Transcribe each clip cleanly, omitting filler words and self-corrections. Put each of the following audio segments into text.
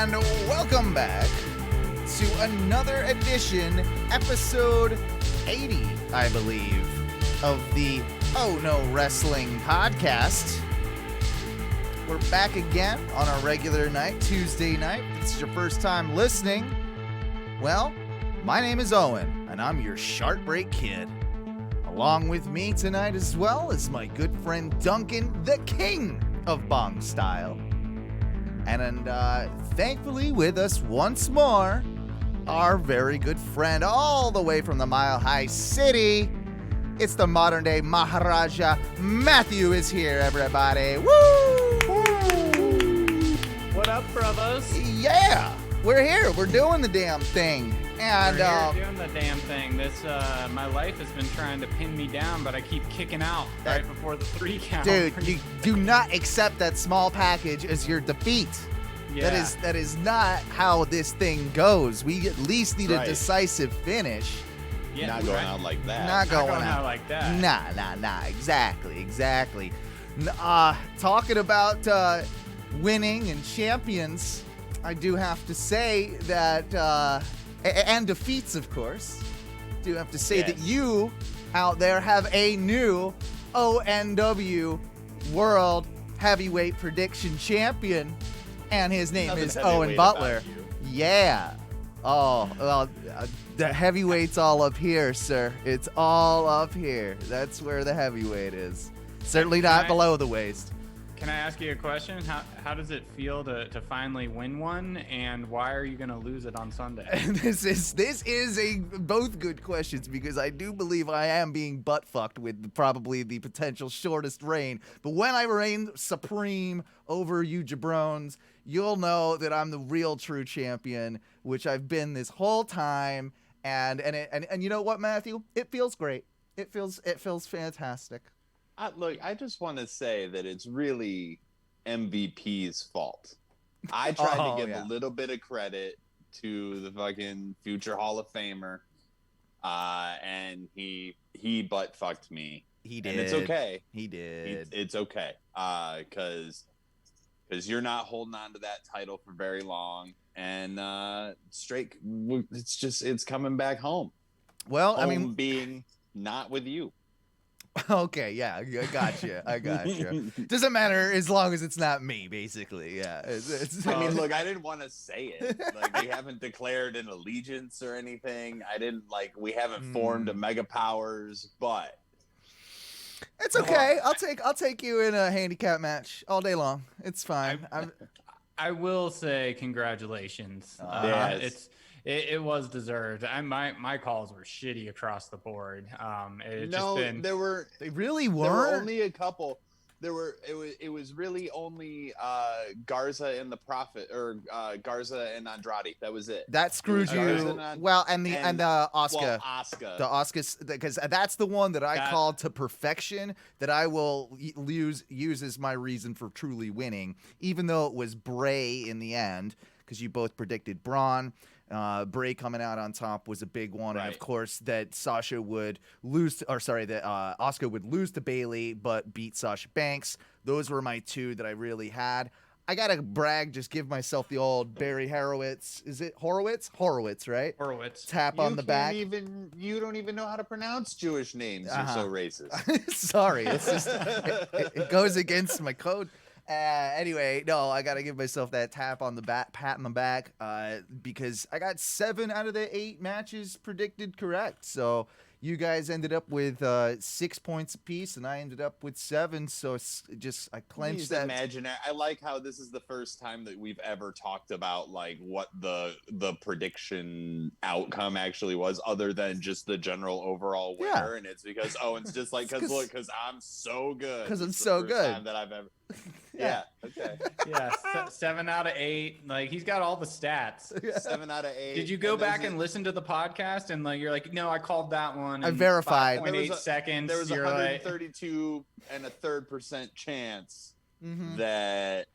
And welcome back to another edition, episode 80, I believe, of the Oh No Wrestling podcast. We're back again on our regular night, Tuesday night. If this is your first time listening, well, my name is Owen, and I'm your Shark Break Kid. Along with me tonight as well is my good friend Duncan, the king of Bong Style. And thankfully with us once more, our very good friend all the way from the Mile High City. It's the modern day Maharaja. Matthew is here, everybody. Woo! What up, brothers? Yeah, we're here. We're doing the damn thing. And we're here doing the damn thing. This my life has been trying to pin me down, but I keep kicking out right before the 3 count. Dude, you do not accept that small package as your defeat. Yeah. That is not how this thing goes. We at least need a decisive finish. Yeah, not going out like that. Not going out like that. Nah. Exactly. Talking about winning and champions, I do have to say that, and defeats, of course, do have to say that you out there have a new ONW World Heavyweight Prediction Champion, and his name is Owen Butler. Yeah. Oh, well, the heavyweight's all up here, sir. It's all up here. That's where the heavyweight is. Certainly not below the waist. Can I ask you a question? How does it feel to finally win one, and why are you going to lose it on Sunday? This is both good questions, because I do believe I am being butt fucked with probably the potential shortest reign. But when I reign supreme over you jabrones, you'll know that I'm the real true champion, which I've been this whole time. And you know what, Matthew? It feels great. It feels fantastic. Look, I just want to say that it's really MVP's fault. I tried to give a little bit of credit to the fucking future Hall of Famer, and he butt fucked me. He did. And it's okay. He did. It's okay, because you're not holding on to that title for very long, and it's coming back home. Well, home, I mean, being not with you. Okay, yeah, I got you. Doesn't matter as long as it's not me, basically. Yeah. I mean, look, I didn't want to say it. Like, we haven't declared an allegiance or anything. We haven't formed a Mega Powers, but it's okay. I'll take you in a handicap match all day long. It's fine. I will say congratulations. Yes. It was deserved. My calls were shitty across the board. They really weren't. There were only a couple. It was really only Garza and the Prophet, or Garza and Andrade. That was it. That screwed you. Well, and the Asuka. Asuka. The Asuka, because that's the one that I called to perfection, that I will use as my reason for truly winning, even though it was Bray in the end, because you both predicted Braun. Bray coming out on top was a big one, right. And of course that Asuka would lose to Bayley but beat Sasha Banks. Those were my two that I really had. I gotta brag, just give myself the old Barry Horowitz. Is it Horowitz? Horowitz, right? Horowitz. Tap on the back. You don't even know how to pronounce Jewish names. You're so racist. Sorry, it's just it goes against my code. Anyway, no, I gotta give myself that pat on the back, because I got 7 out of the 8 matches predicted correct. So, You guys ended up with 6 points apiece, and I ended up with 7. So it's just I clinched that. Imaginary. I like how this is the first time that we've ever talked about like what the prediction outcome actually was, other than just the general overall winner. And it's because it's just like because I'm so good. Because I'm so good. Time that I've ever. Yeah. Okay. Yeah. 7 out of 8. Like he's got all the stats. 7 out of 8. Did you go back and listen to the podcast and like you're like, no, I called that one. I verified. 5.8 seconds. There was 132 and a 3% chance that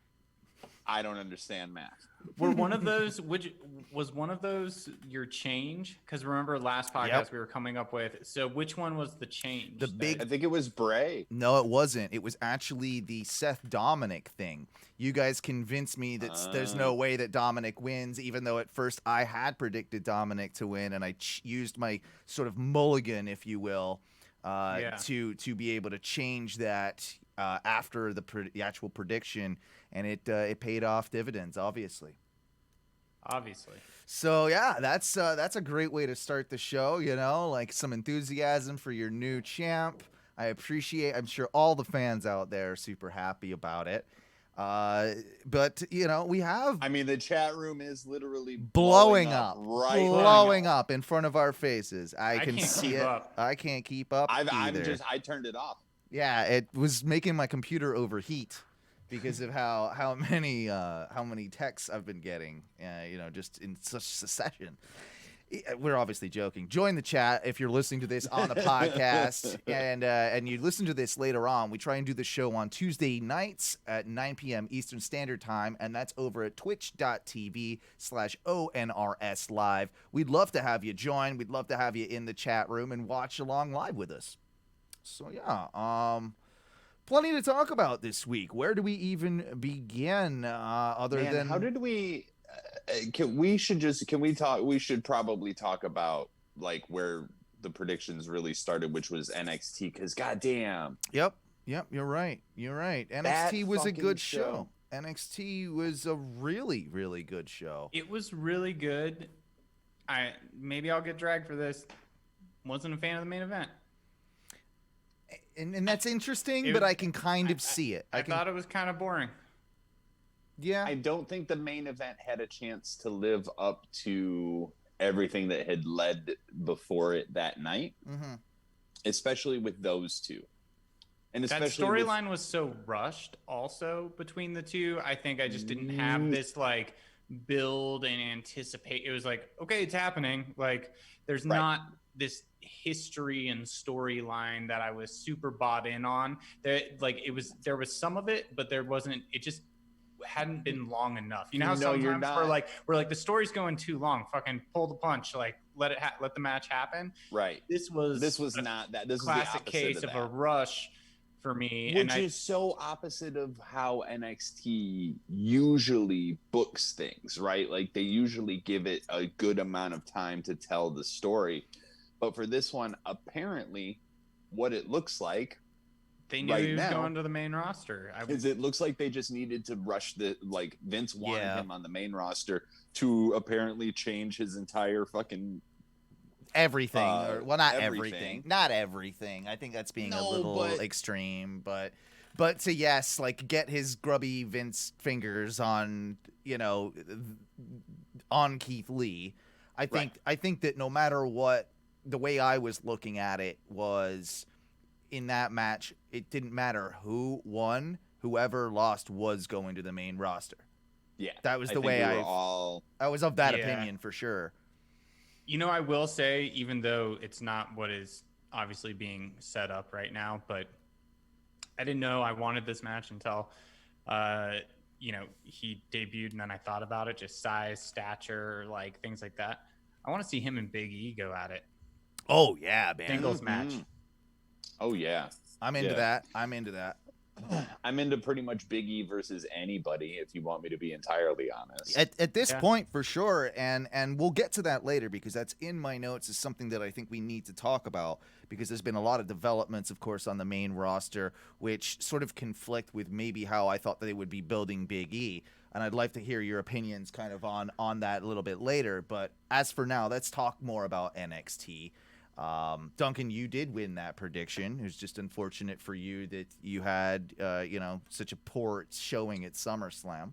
I don't understand math. Were one of those? Was one of those your change? Because remember last podcast we were coming up with. So which one was the change? I think it was Bray. No, it wasn't. It was actually the Seth Dominic thing. You guys convinced me that there's no way that Dominic wins, even though at first I had predicted Dominic to win, and I used my sort of mulligan, if you will, to be able to change that after the actual prediction, and it paid off dividends, obviously. So yeah, that's a great way to start the show. You know, like some enthusiasm for your new champ. I appreciate. I'm sure all the fans out there are super happy about it. But you know, we have. I mean, the chat room is literally blowing up in front of our faces. I can can't see keep it. up. I can't keep up. I turned it off. Yeah, it was making my computer overheat because of how many texts I've been getting. You know, just in such succession. We're obviously joking. Join the chat if you're listening to this on the podcast, and you listen to this later on. We try and do the show on Tuesday nights at 9 p.m. Eastern Standard Time, and that's over at twitch.tv/ONRS Live. We'd love to have you join. We'd love to have you in the chat room and watch along live with us. So yeah, plenty to talk about this week. Where do we even begin? How did we? We should probably talk about like where the predictions really started, which was NXT. Because goddamn. Yep. You're right. NXT was a good show. NXT was a really, really good show. It was really good. Maybe I'll get dragged for this. Wasn't a fan of the main event. And that's interesting, but I can kind of see it. I thought it was kind of boring. Yeah. I don't think the main event had a chance to live up to everything that had led before it that night, especially with those two. And that storyline was so rushed also between the two. I think I just didn't have this like build and anticipate. It was like, okay, it's happening. Like there's not this history and storyline that I was super bought in on. There was some of it, but there wasn't. It just hadn't been long enough. You know how sometimes we're like the story's going too long. Fucking pull the punch. Like let the match happen. Right. This was not that. This classic was the case of a rush for me, which is so opposite of how NXT usually books things. Right. Like they usually give it a good amount of time to tell the story. But for this one, apparently, what it looks like, they knew he was going to the main roster. It looks like they just needed to rush Vince wanted him on the main roster to apparently change his entire fucking everything. Not everything. Not everything. I think that's being a little extreme, but to get his grubby Vince fingers on on Keith Lee. I think that no matter what. The way I was looking at it was in that match, it didn't matter who won, whoever lost was going to the main roster. Yeah. That was the way I was of that opinion for sure. You know, I will say, even though it's not what is obviously being set up right now, but I didn't know I wanted this match until, he debuted and then I thought about it, just size, stature, like things like that. I want to see him and Big E go at it. Oh yeah, man. Singles match. Oh yeah. I'm into that. I'm into pretty much Big E versus anybody, if you want me to be entirely honest. At this point, for sure, and we'll get to that later because that's in my notes is something that I think we need to talk about because there's been a lot of developments, of course, on the main roster, which sort of conflict with maybe how I thought that they would be building Big E. And I'd like to hear your opinions kind of on that a little bit later. But as for now, let's talk more about NXT. Duncan, you did win that prediction. It was just unfortunate for you that you had, such a poor showing at SummerSlam.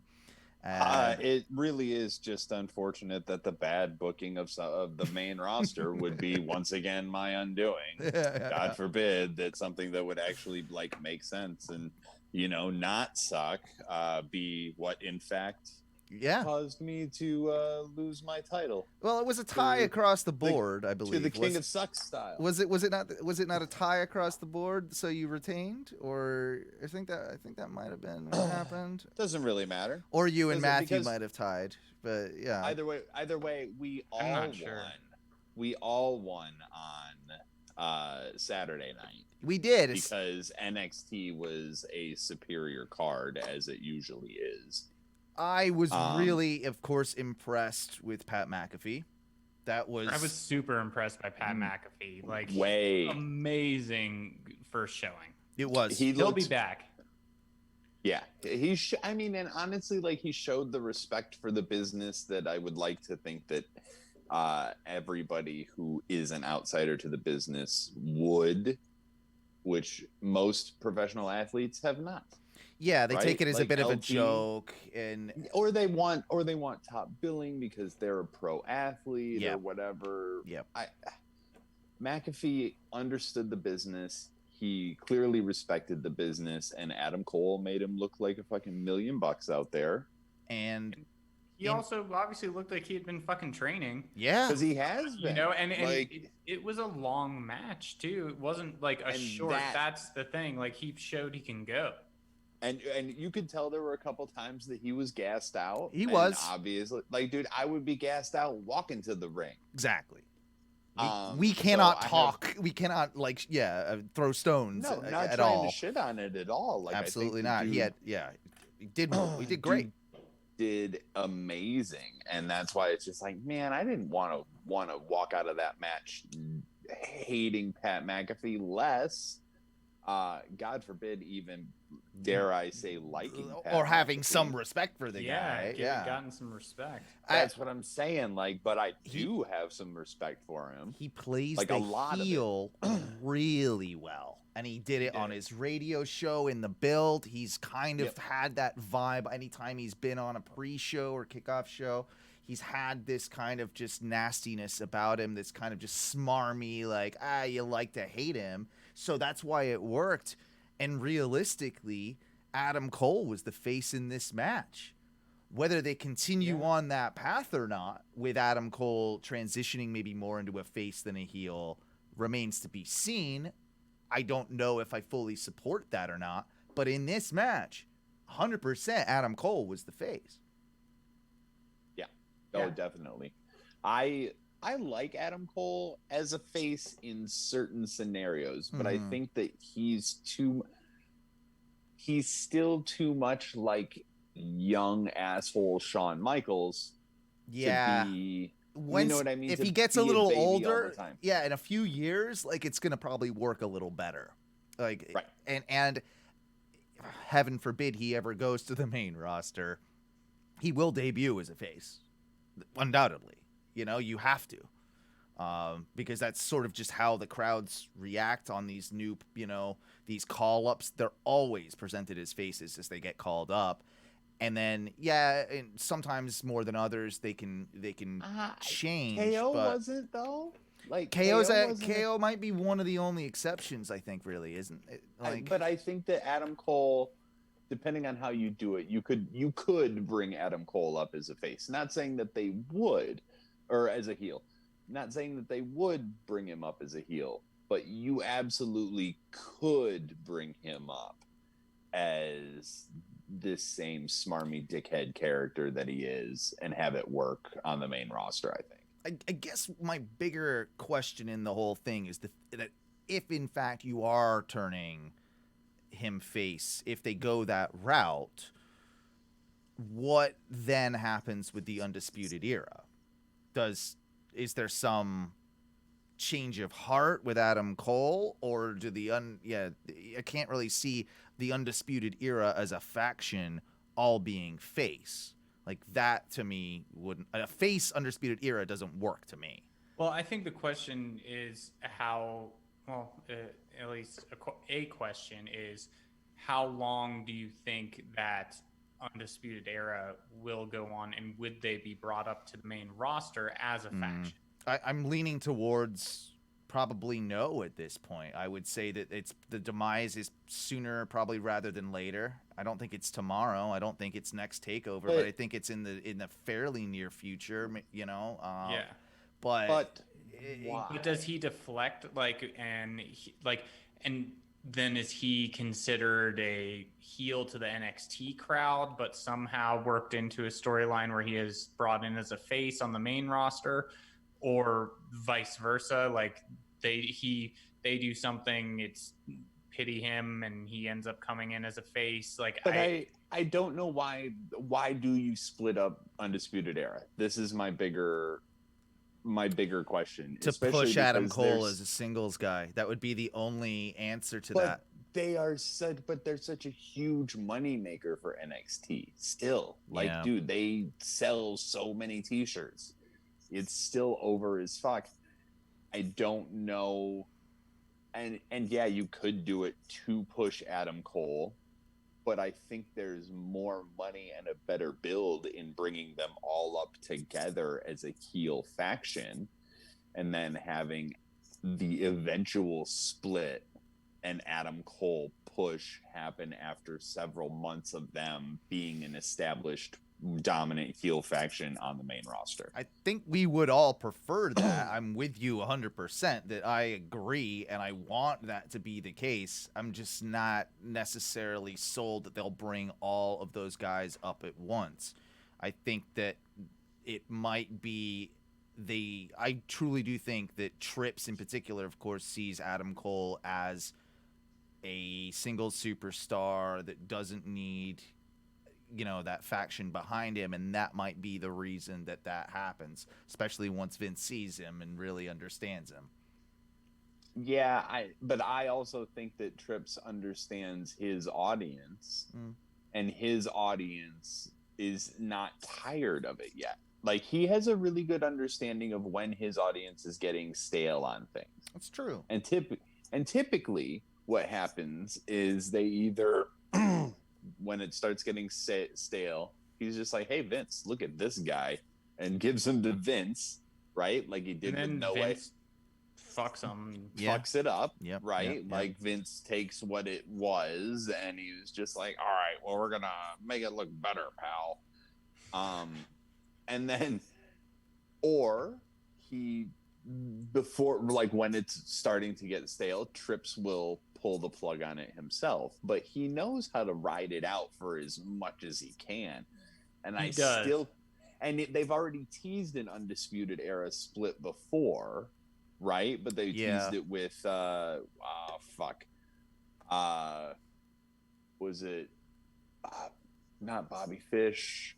It really is just unfortunate that the bad booking of the main roster would be once again my undoing. God forbid that something that would actually make sense and not suck be what in fact caused me to lose my title. Well, it was a tie across the board, I believe. To the King of Sucks style. Was it not a tie across the board? So you retained, or I think that might have been what happened. Doesn't really matter. Or you and Matthew might have tied, but yeah. Either way, we all won. Sure. We all won on Saturday night. We did because NXT was a superior card as it usually is. I was really, of course, impressed with Pat McAfee. I was super impressed by Pat McAfee. Amazing first showing. It was. He'll be back. Yeah, and honestly, he showed the respect for the business that I would like to think that everybody who is an outsider to the business would, which most professional athletes have not. Yeah, they take it as a bit of a joke, or they want top billing because they're a pro athlete or whatever. Yep. McAfee understood the business. He clearly respected the business, and Adam Cole made him look like a fucking $1 million out there. And he also obviously looked like he had been fucking training. Yeah, because he has been. And it was a long match too. It wasn't a short. That's the thing. He showed he can go. And you could tell there were a couple times that he was gassed out. He was. Obviously. Dude, I would be gassed out walking to the ring. Exactly. We cannot talk. We cannot, throw stones at all. No, not trying to shit on it at all. Absolutely not. He did great. Did amazing. And that's why it's just man, I didn't want to walk out of that match hating Pat McAfee less. God forbid, even dare I say, liking Pat or having McAfee. Some respect for the guy. Yeah, gotten some respect. That's what I'm saying. But I do have some respect for him. He plays the heel really well, and he did it on his radio show in the build. He's kind of had that vibe anytime he's been on a pre-show or kickoff show. He's had this kind of just nastiness about him, this kind of just smarmy, you like to hate him. So that's why it worked. And realistically, Adam Cole was the face in this match. Whether they continue on that path or not, with Adam Cole transitioning maybe more into a face than a heel, remains to be seen. I don't know if I fully support that or not. But in this match, 100% Adam Cole was the face. Yeah. Oh, definitely. I like Adam Cole as a face in certain scenarios, but I think that he's still too much like young asshole Shawn Michaels. Yeah. To be, you know what I mean? If he gets a little older, in a few years, it's going to probably work a little better. Right. And heaven forbid he ever goes to the main roster, he will debut as a face. Undoubtedly. You have to, because that's sort of just how the crowds react on these new, these call-ups. They're always presented as faces as they get called up. And then, and sometimes more than others, they can change. KO wasn't, though? KO might be one of the only exceptions, I think, really, isn't it? But I think that Adam Cole, depending on how you do it, you could bring Adam Cole up as a face. Not saying that they would. Or as a heel. Not saying that they would bring him up as a heel, but you absolutely could bring him up as this same smarmy dickhead character that he is and have it work on the main roster, I think. I guess my bigger question in the whole thing is that if, in fact, you are turning him face, if they go that route, what then happens with the Undisputed Era? Is there some change of heart with Adam Cole, or do I can't really see the Undisputed Era as a faction all being face. That to me wouldn't, a face Undisputed Era doesn't work to me. Well, I think the question is how. Well, at least a question is, how long do you think that Undisputed Era will go on, and would they be brought up to the main roster as a faction? I'm leaning towards probably no at this point. I would say that the demise is sooner probably rather than later. I don't think it's tomorrow. I don't think it's next takeover, but I think it's in the fairly near future. You know. Yeah. But why? But does he deflect and then is he considered a heel to the NXT crowd, but somehow worked into a storyline where he is brought in as a face on the main roster, or vice versa? Like they do something, it's pity him, and he ends up coming in as a face. Like, but I don't know why do you split up Undisputed Era? This is my bigger question. To push Adam Cole as a singles guy. That would be the only answer to that. They're such a huge moneymaker for NXT still. Like, dude, they sell so many t-shirts. It's still over as fuck. I don't know. And yeah, you could do it to push Adam Cole, but I think there's more money and a better build in bringing them all up together as a heel faction, and then having the eventual split and Adam Cole push happen after several months of them being an established dominant heel faction on the main roster. I think we would all prefer that. I'm with you 100% that I agree, and I want that to be the case. I'm just not necessarily sold that they'll bring all of those guys up at once. I think that it might be I truly do think that Trips in particular, of course, sees Adam Cole as a single superstar that doesn't need that faction behind him, and that might be the reason that happens, especially once Vince sees him and really understands him. Yeah, but I also think that Trips understands his audience, and his audience is not tired of it yet. Like, he has a really good understanding of when his audience is getting stale on things. That's true. And typically what happens is they either when it starts getting stale, he's just like, hey, Vince, look at this guy, and gives him to Vince, right? Like he did with No Way. Fucks him. Fucks it up, yep, right? Yep. Like Vince takes what it was, and he was just like, all right, well, we're going to make it look better, pal. And then, or he, before, like when it's starting to get stale, Trips will pull the plug on it himself, but he knows how to ride it out for as much as he can. And they've already teased an Undisputed Era split before, right? But they teased it with was it not Bobby Fish?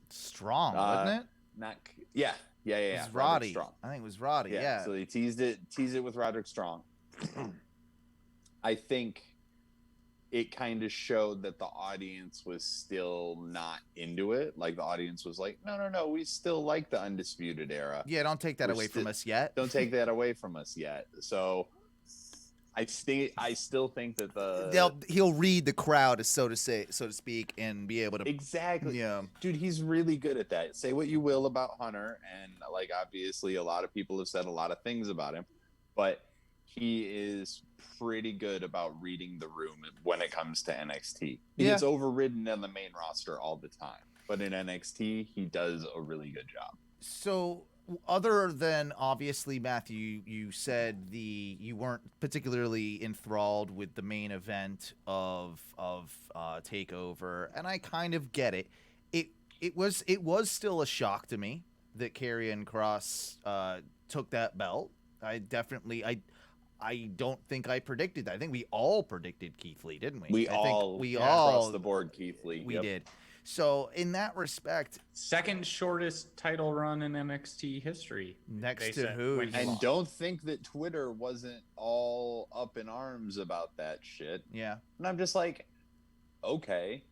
Strong, wasn't it? Yeah. It was Roddy. Strong. I think it was Roddy. Yeah. So they teased it with Roderick Strong. I think it kind of showed that the audience was still not into it. Like, the audience was like, no, we still like the Undisputed Era. Yeah, don't take that away from us yet. Don't take that away from us yet. So I still think that he'll read the crowd, so to speak, and be able to exactly. Yeah, dude, he's really good at that. Say what you will about Hunter, and like obviously a lot of people have said a lot of things about him, but he is pretty good about reading the room when it comes to NXT. He gets overridden on the main roster all the time, but in NXT he does a really good job. So, other than obviously, Matthew, you said you weren't particularly enthralled with the main event of Takeover, and I kind of get it. It was still a shock to me that Karrion Kross took that belt. I don't think I predicted that. I think we all predicted Keith Lee, didn't we? We all across the board Keith Lee. We did. So in that respect, second shortest title run in NXT history. Next to who? And don't think that Twitter wasn't all up in arms about that shit. Yeah. And I'm just like, okay.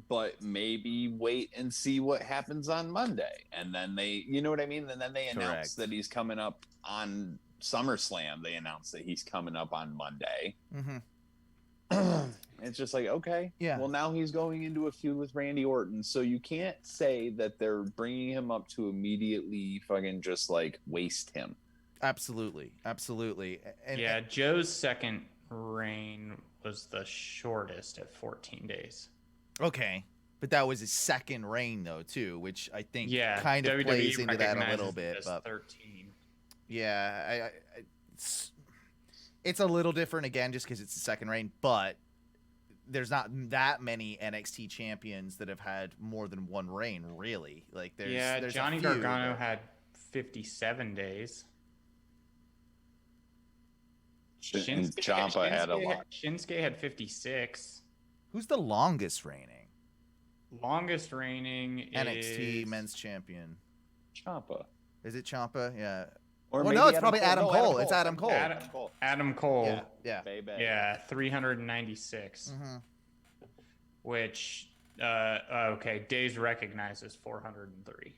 but maybe wait and see what happens on Monday. And then they, you know what I mean? And then they announce that he's coming up on SummerSlam. They announced that he's coming up on Monday. It's just like, okay, well, now he's going into a feud with Randy Orton. So you can't say that they're bringing him up to immediately fucking just like waste him. Absolutely. And Joe's second reign was the shortest at 14 days. Okay, but that was his second reign though too, which I think kind of WWE plays into that a little bit. But 13. Yeah, it's a little different again just because it's the second reign, but there's not that many NXT champions that have had more than one reign, really. Like there's Johnny Gargano had 57 days. And Ciampa had a lot. Shinsuke had 56. Who's the longest reigning? Longest reigning NXT men's champion. Ciampa. Is it Ciampa? Yeah. Or no, it's probably Adam Cole. It's Adam Cole. Adam Cole. Yeah. Payback. Yeah, 396. Which, okay, days recognized as 403.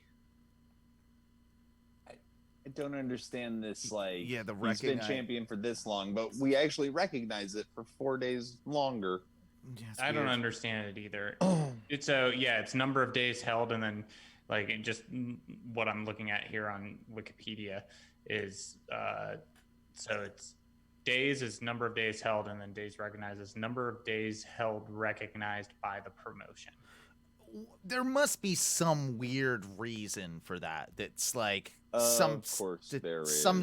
I don't understand this. Like, he's been champion for this long, but we actually recognize it for 4 days longer. I don't understand it either. It's it's number of days held, and then like just what I'm looking at here on Wikipedia is so it's days is number of days held, and then days recognized is number of days held recognized by the promotion. There must be some weird reason for that. That's like some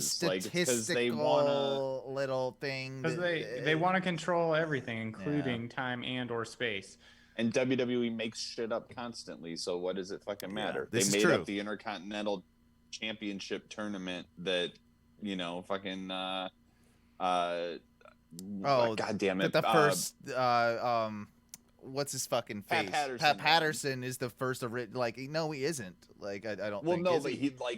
statistical little thing. Because they want to control everything, including time and or space. And WWE makes shit up constantly. So what does it fucking matter? They made up the Intercontinental Championship tournament that fucking. God damn it! The first what's his fucking face? Pat Patterson is the first like no, he isn't. Like I don't. Well, no, but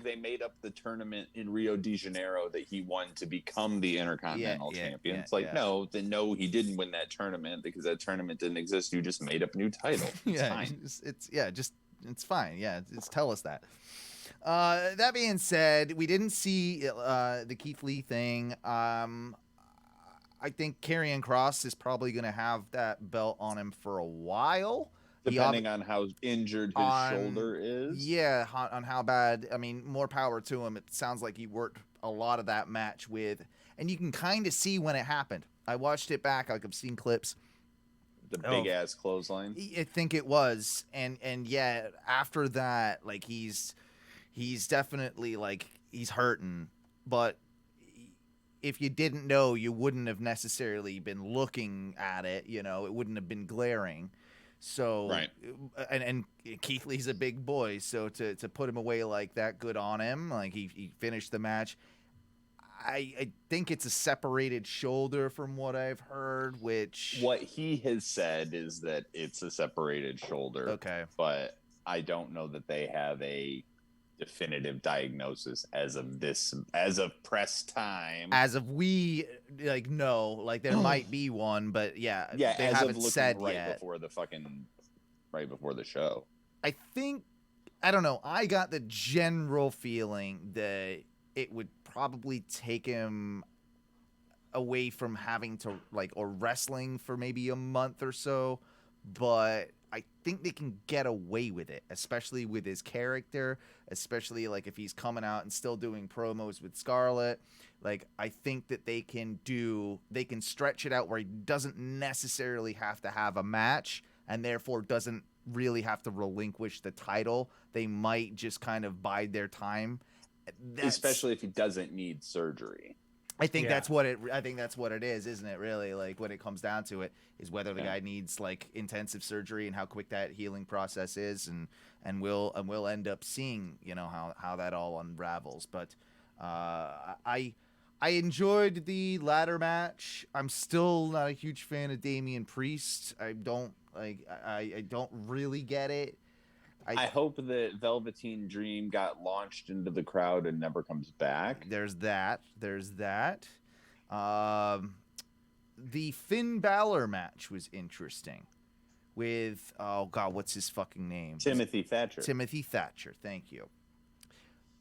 they made up the tournament in Rio de Janeiro that he won to become the Intercontinental Champion. It's like no, he didn't win that tournament because that tournament didn't exist. You just made up a new title. It's fine. It's fine. Yeah, just tell us that. That being said, we didn't see the Keith Lee thing. I think Karrion Kross is probably going to have that belt on him for a while. Depending on how injured his shoulder is. Yeah, on how bad. I mean, more power to him. It sounds like he worked a lot of that match with. And you can kind of see when it happened. I watched it back. I've seen clips. The big-ass clothesline. I think it was. And yeah, after that, like, he's definitely, like, he's hurting. But if you didn't know, you wouldn't have necessarily been looking at it. It wouldn't have been glaring. So, right. And Keith Lee's a big boy, so to put him away like that, good on him. Like he finished the match. I think it's a separated shoulder from what I've heard. What he has said is that it's a separated shoulder. Okay, but I don't know that they have a definitive diagnosis as of press time. As of we know, there might be one, but they haven't said yet. Right before the show. I don't know. I got the general feeling that it would probably take him away from having to or wrestling for maybe a month or so, but I think they can get away with it, especially with his character, especially if he's coming out and still doing promos with Scarlett. I think that they can stretch it out where he doesn't necessarily have to have a match and therefore doesn't really have to relinquish the title. They might just kind of bide their time. Especially if he doesn't need surgery. I think that's what it is, isn't it? Really, when it comes down to it, is whether the guy needs intensive surgery and how quick that healing process is, and we'll end up seeing how that all unravels. But I enjoyed the ladder match. I'm still not a huge fan of Damian Priest. I don't really get it. I hope that Velveteen Dream got launched into the crowd and never comes back. There's that. The Finn Balor match was interesting, with, oh God, what's his fucking name? Timothy Thatcher. Timothy Thatcher. Thank you.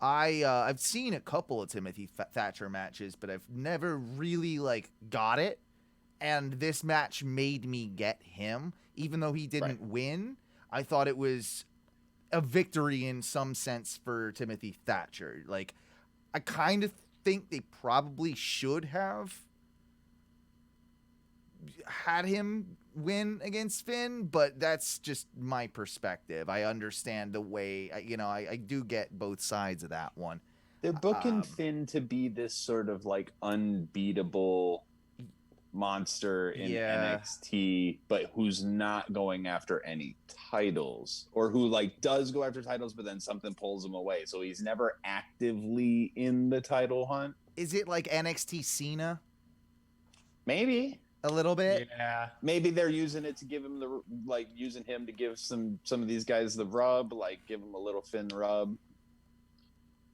I've seen a couple of Timothy Thatcher matches, but I've never really like got it. And this match made me get him, even though he didn't win. I thought it was a victory in some sense for Timothy Thatcher. Like, I kind of think they probably should have had him win against Finn, but that's just my perspective. I understand the way, I do get both sides of that one. They're booking Finn to be this sort of like unbeatable monster in NXT, but who's not going after any titles, or who like does go after titles, but then something pulls him away. So he's never actively in the title hunt. Is it like NXT Cena? Maybe. A little bit. Yeah. Maybe they're using it to give him using him to give some of these guys the rub, like give them a little Finn rub,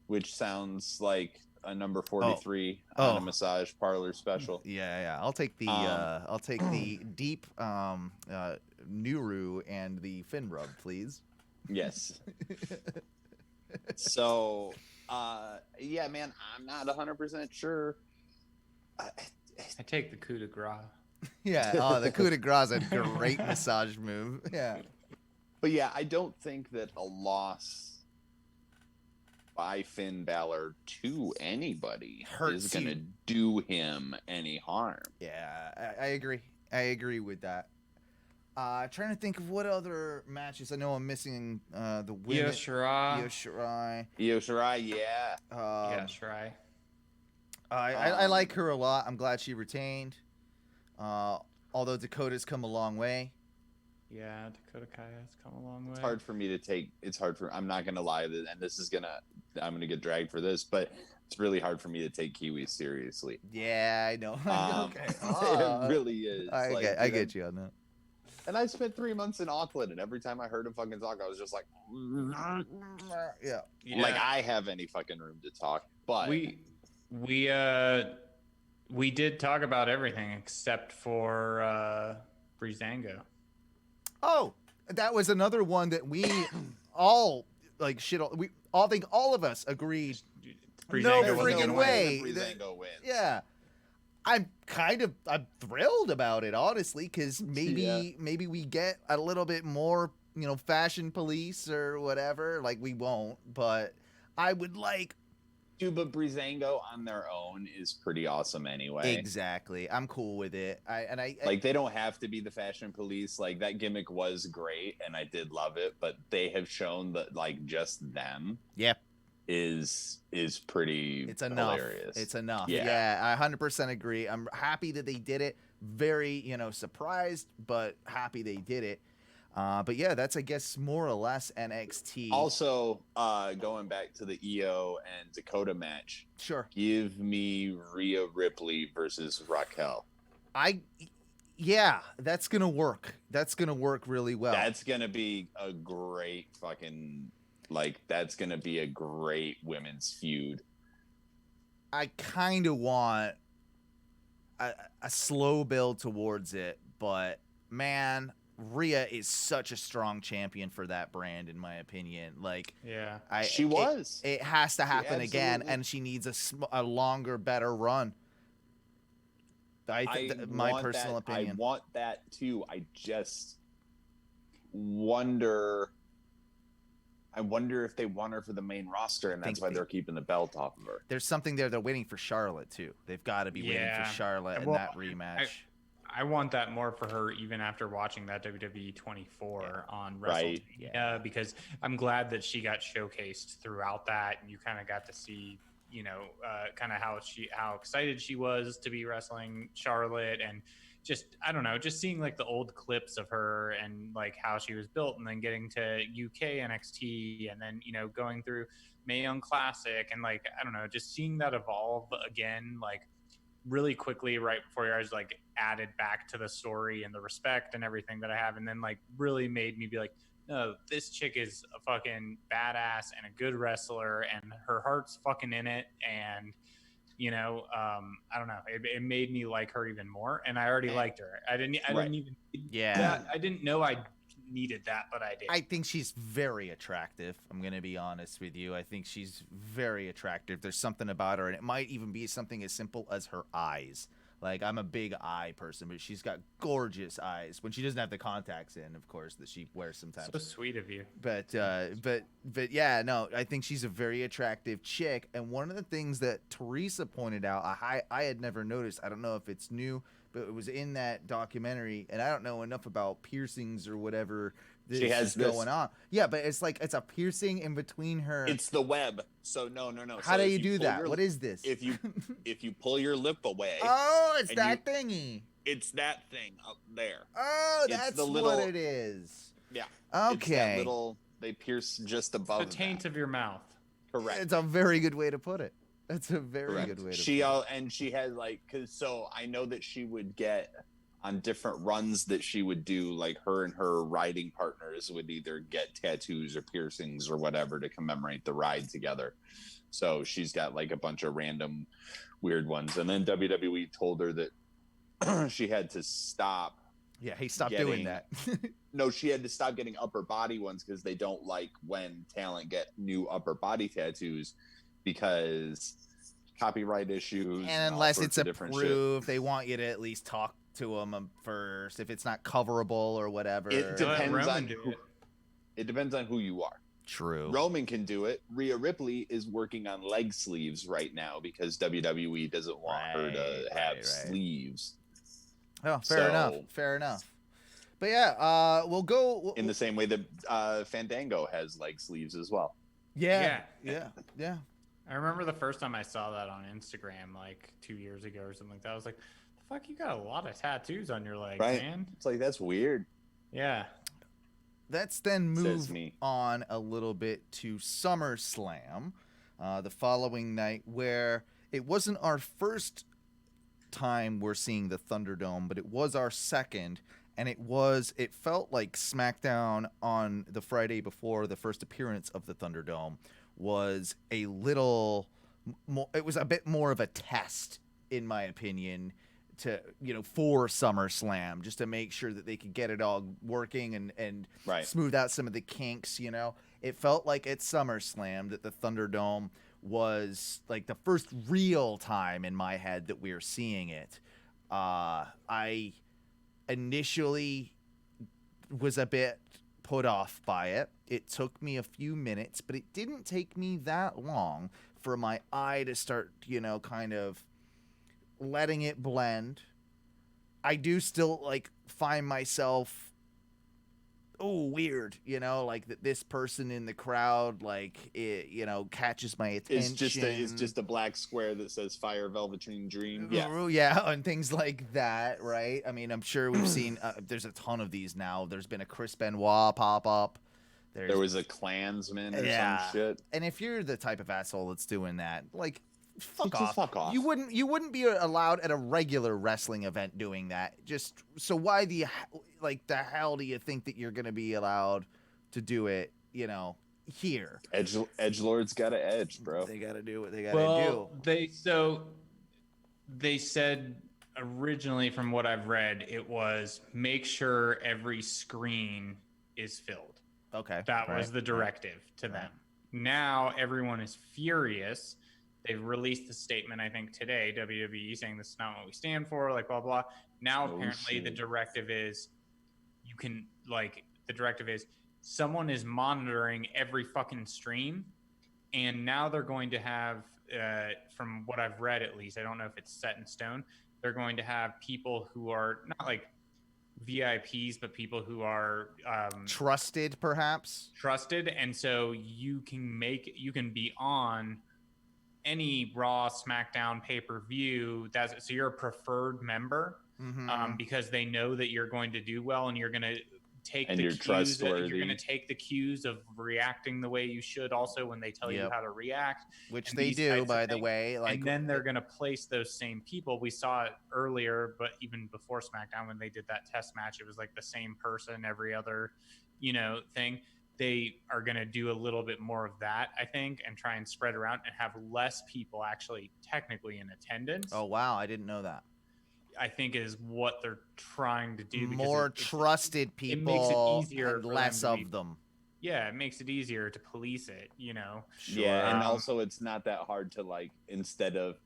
which sounds like a number 43 on a massage parlor special. Yeah. I'll take the deep Nuru and the Finn rub, please. Yes. So, yeah, man, I'm not 100% sure. I take the coup de grace. Yeah, the coup de grace is a great massage move. Yeah. But yeah, I don't think that a loss by Finn Balor to anybody is going to do him any harm. Yeah, I agree. I agree with that. Trying to think of what other matches. I know I'm missing the women. Io Shirai, yeah. Shirai. I like her a lot. I'm glad she retained. Although Dakota's come a long way. Yeah, Dakota Kai has come a long way. It's hard for me to take. I'm not gonna lie, and I'm gonna get dragged for this, but it's really hard for me to take Kiwi seriously. Yeah, I know. Okay. It really is. I get you on that. And I spent 3 months in Auckland, and every time I heard him fucking talk, I was just like, yeah. Like I have any fucking room to talk. But we did talk about everything except for Breezango. Oh, that was another one that we all like shit. We all think all of us agreed. No freaking way. Breezango wins. Yeah. I'm thrilled about it, honestly, because maybe we get a little bit more, fashion police or whatever. Like, we won't, but I would like. Dude, but Breezango on their own is pretty awesome anyway. Exactly. I'm cool with it. I they don't have to be the fashion police. Like, that gimmick was great, and I did love it, but they have shown that, like, just them. Yep. Is pretty it's enough. Hilarious. It's enough. Yeah, I 100% agree. I'm happy that they did it. Very, surprised, but happy they did it. But yeah, that's, I guess, more or less NXT. Also, going back to the Io and Dakota match. Sure. Give me Rhea Ripley versus Raquel. Yeah, that's going to work. That's going to work really well. That's going to be a great fucking... that's going to be a great women's feud. I kind of want a slow build towards it, but man, Rhea is such a strong champion for that brand, in my opinion. It has to happen again, and she needs a longer, better run. My personal opinion. I want that too. I just wonder if they want her for the main roster, and that's why they're keeping the belt off of her. There's something there. They're waiting for Charlotte, too. They've got to be waiting for Charlotte in that rematch. I want that more for her, even after watching that WWE 24 on WrestleMania, because I'm glad that she got showcased throughout that, and you kind of got to see, kind of how excited she was to be wrestling Charlotte, and just, I don't know, just seeing like the old clips of her and like how she was built, and then getting to UK NXT, and then, going through Mae Young Classic, and like, I don't know, just seeing that evolve again, like really quickly right before your eyes, like added back to the story and the respect and everything that I have. And then like really made me be like, no, this chick is a fucking badass and a good wrestler, and her heart's fucking in it. And, I don't know. It made me like her even more, and I already liked her. I didn't even. Yeah. I didn't know I needed that, but I did. I think she's very attractive. I'm going to be honest with you. I think she's very attractive. There's something about her, and it might even be something as simple as her eyes. Like, I'm a big eye person, but she's got gorgeous eyes when she doesn't have the contacts in, of course, that she wears sometimes. So sweet of you. But yeah, no, I think she's a very attractive chick. And one of the things that Teresa pointed out, I had never noticed, I don't know if it's new, but it was in that documentary, and I don't know enough about piercings or whatever she has going on. Yeah, but it's like it's a piercing in between her. It's the web. So no. How do you do that? What is this? If you pull your lip away. Oh, it's that thingy. It's that thing up there. Oh, that's what it is. Yeah. Okay. It's that little. They pierce just above the taint of your mouth. Correct. It's a very good way to put it. That's a very good way to put it. And she has so I know that she would get on different runs that she would do, like her and her riding partners would either get tattoos or piercings or whatever to commemorate the ride together. So she's got like a bunch of random weird ones. And then WWE told her that she had to stop. Yeah, he stopped doing that. No, she had to stop getting upper body ones because they don't like when talent get new upper body tattoos because copyright issues. And unless it's approved, they want you to at least talk to them first if it's not coverable or whatever. It depends on who you are. True. Roman can do it. Rhea Ripley is working on leg sleeves right now because WWE doesn't want her to have sleeves. Oh, fair enough. But yeah, we'll go in the same way that Fandango has leg sleeves as well. Yeah. I remember the first time I saw that on Instagram, like 2 years ago or something like that. I was like, the fuck, you got a lot of tattoos on your legs, man. It's like, that's weird. Yeah. Let's then move on a little bit to SummerSlam, the following night, where it wasn't our first time we're seeing the Thunderdome, but it was our second, and it felt like SmackDown on the Friday before the first appearance of the Thunderdome was a little more, it was a bit more of a test, in my opinion, to for SummerSlam, just to make sure that they could get it all working and smooth out some of the kinks. It felt like at SummerSlam that the Thunderdome was like the first real time in my head that we were seeing it. I initially was a bit put off by it. It took me a few minutes, but it didn't take me that long for my eye to start, kind of letting it blend. I do still find myself weird, like that this person in the crowd, catches my attention. It's just a black square that says Fire Velveteen Dream. Yeah, and things like that, right? I mean, I'm sure we've seen there's a ton of these now. There's been a Chris Benoit pop up. There was a Klansman or some shit. And if you're the type of asshole that's doing that, fuck off. You wouldn't be allowed at a regular wrestling event doing that. Just so why the hell do you think that you're gonna be allowed to do it? Here. Edgelords gotta edge, bro. They gotta do what they gotta do. They said originally, from what I've read, it was make sure every screen is filled. Okay. That was the directive to them. Now everyone is furious. They've released the statement, I think, today, WWE, saying this is not what we stand for, blah, blah. Now, apparently, the directive is someone is monitoring every fucking stream. And now they're going to have, from what I've read at least, I don't know if it's set in stone, they're going to have people who are not VIPs, but people who are trusted, perhaps. Trusted. And so you can be on any Raw, SmackDown, pay-per-view. So you're a preferred member, because they know that you're going to do well, and you're going to take you're going to take the cues of reacting the way you should also when they tell you how to react, which they do, by the way. And then they're going to place those same people. We saw it earlier, but even before SmackDown, when they did that test match, it was the same person every other thing. they are going to do a little bit more of that, I think, and try and spread around and have less people actually technically in attendance. Oh, wow. I didn't know that. I think is what they're trying to do. More trusted people, it makes it easier and less of them. Yeah, it makes it easier to police it, Sure. Yeah, and also it's not that hard to, like, instead of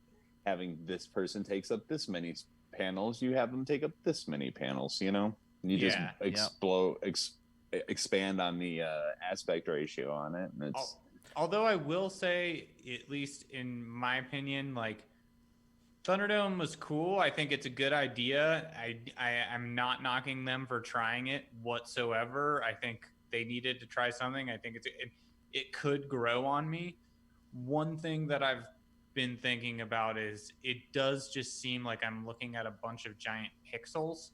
having this person takes up this many panels, you have them take up this many panels, You just expand on the aspect ratio on it. And it's... Although I will say, at least in my opinion, like, Thunderdome was cool. I think it's a good idea. I'm not knocking them for trying it whatsoever. I think they needed to try something. I think it could grow on me. One thing that I've been thinking about is it does just seem like I'm looking at a bunch of giant pixels,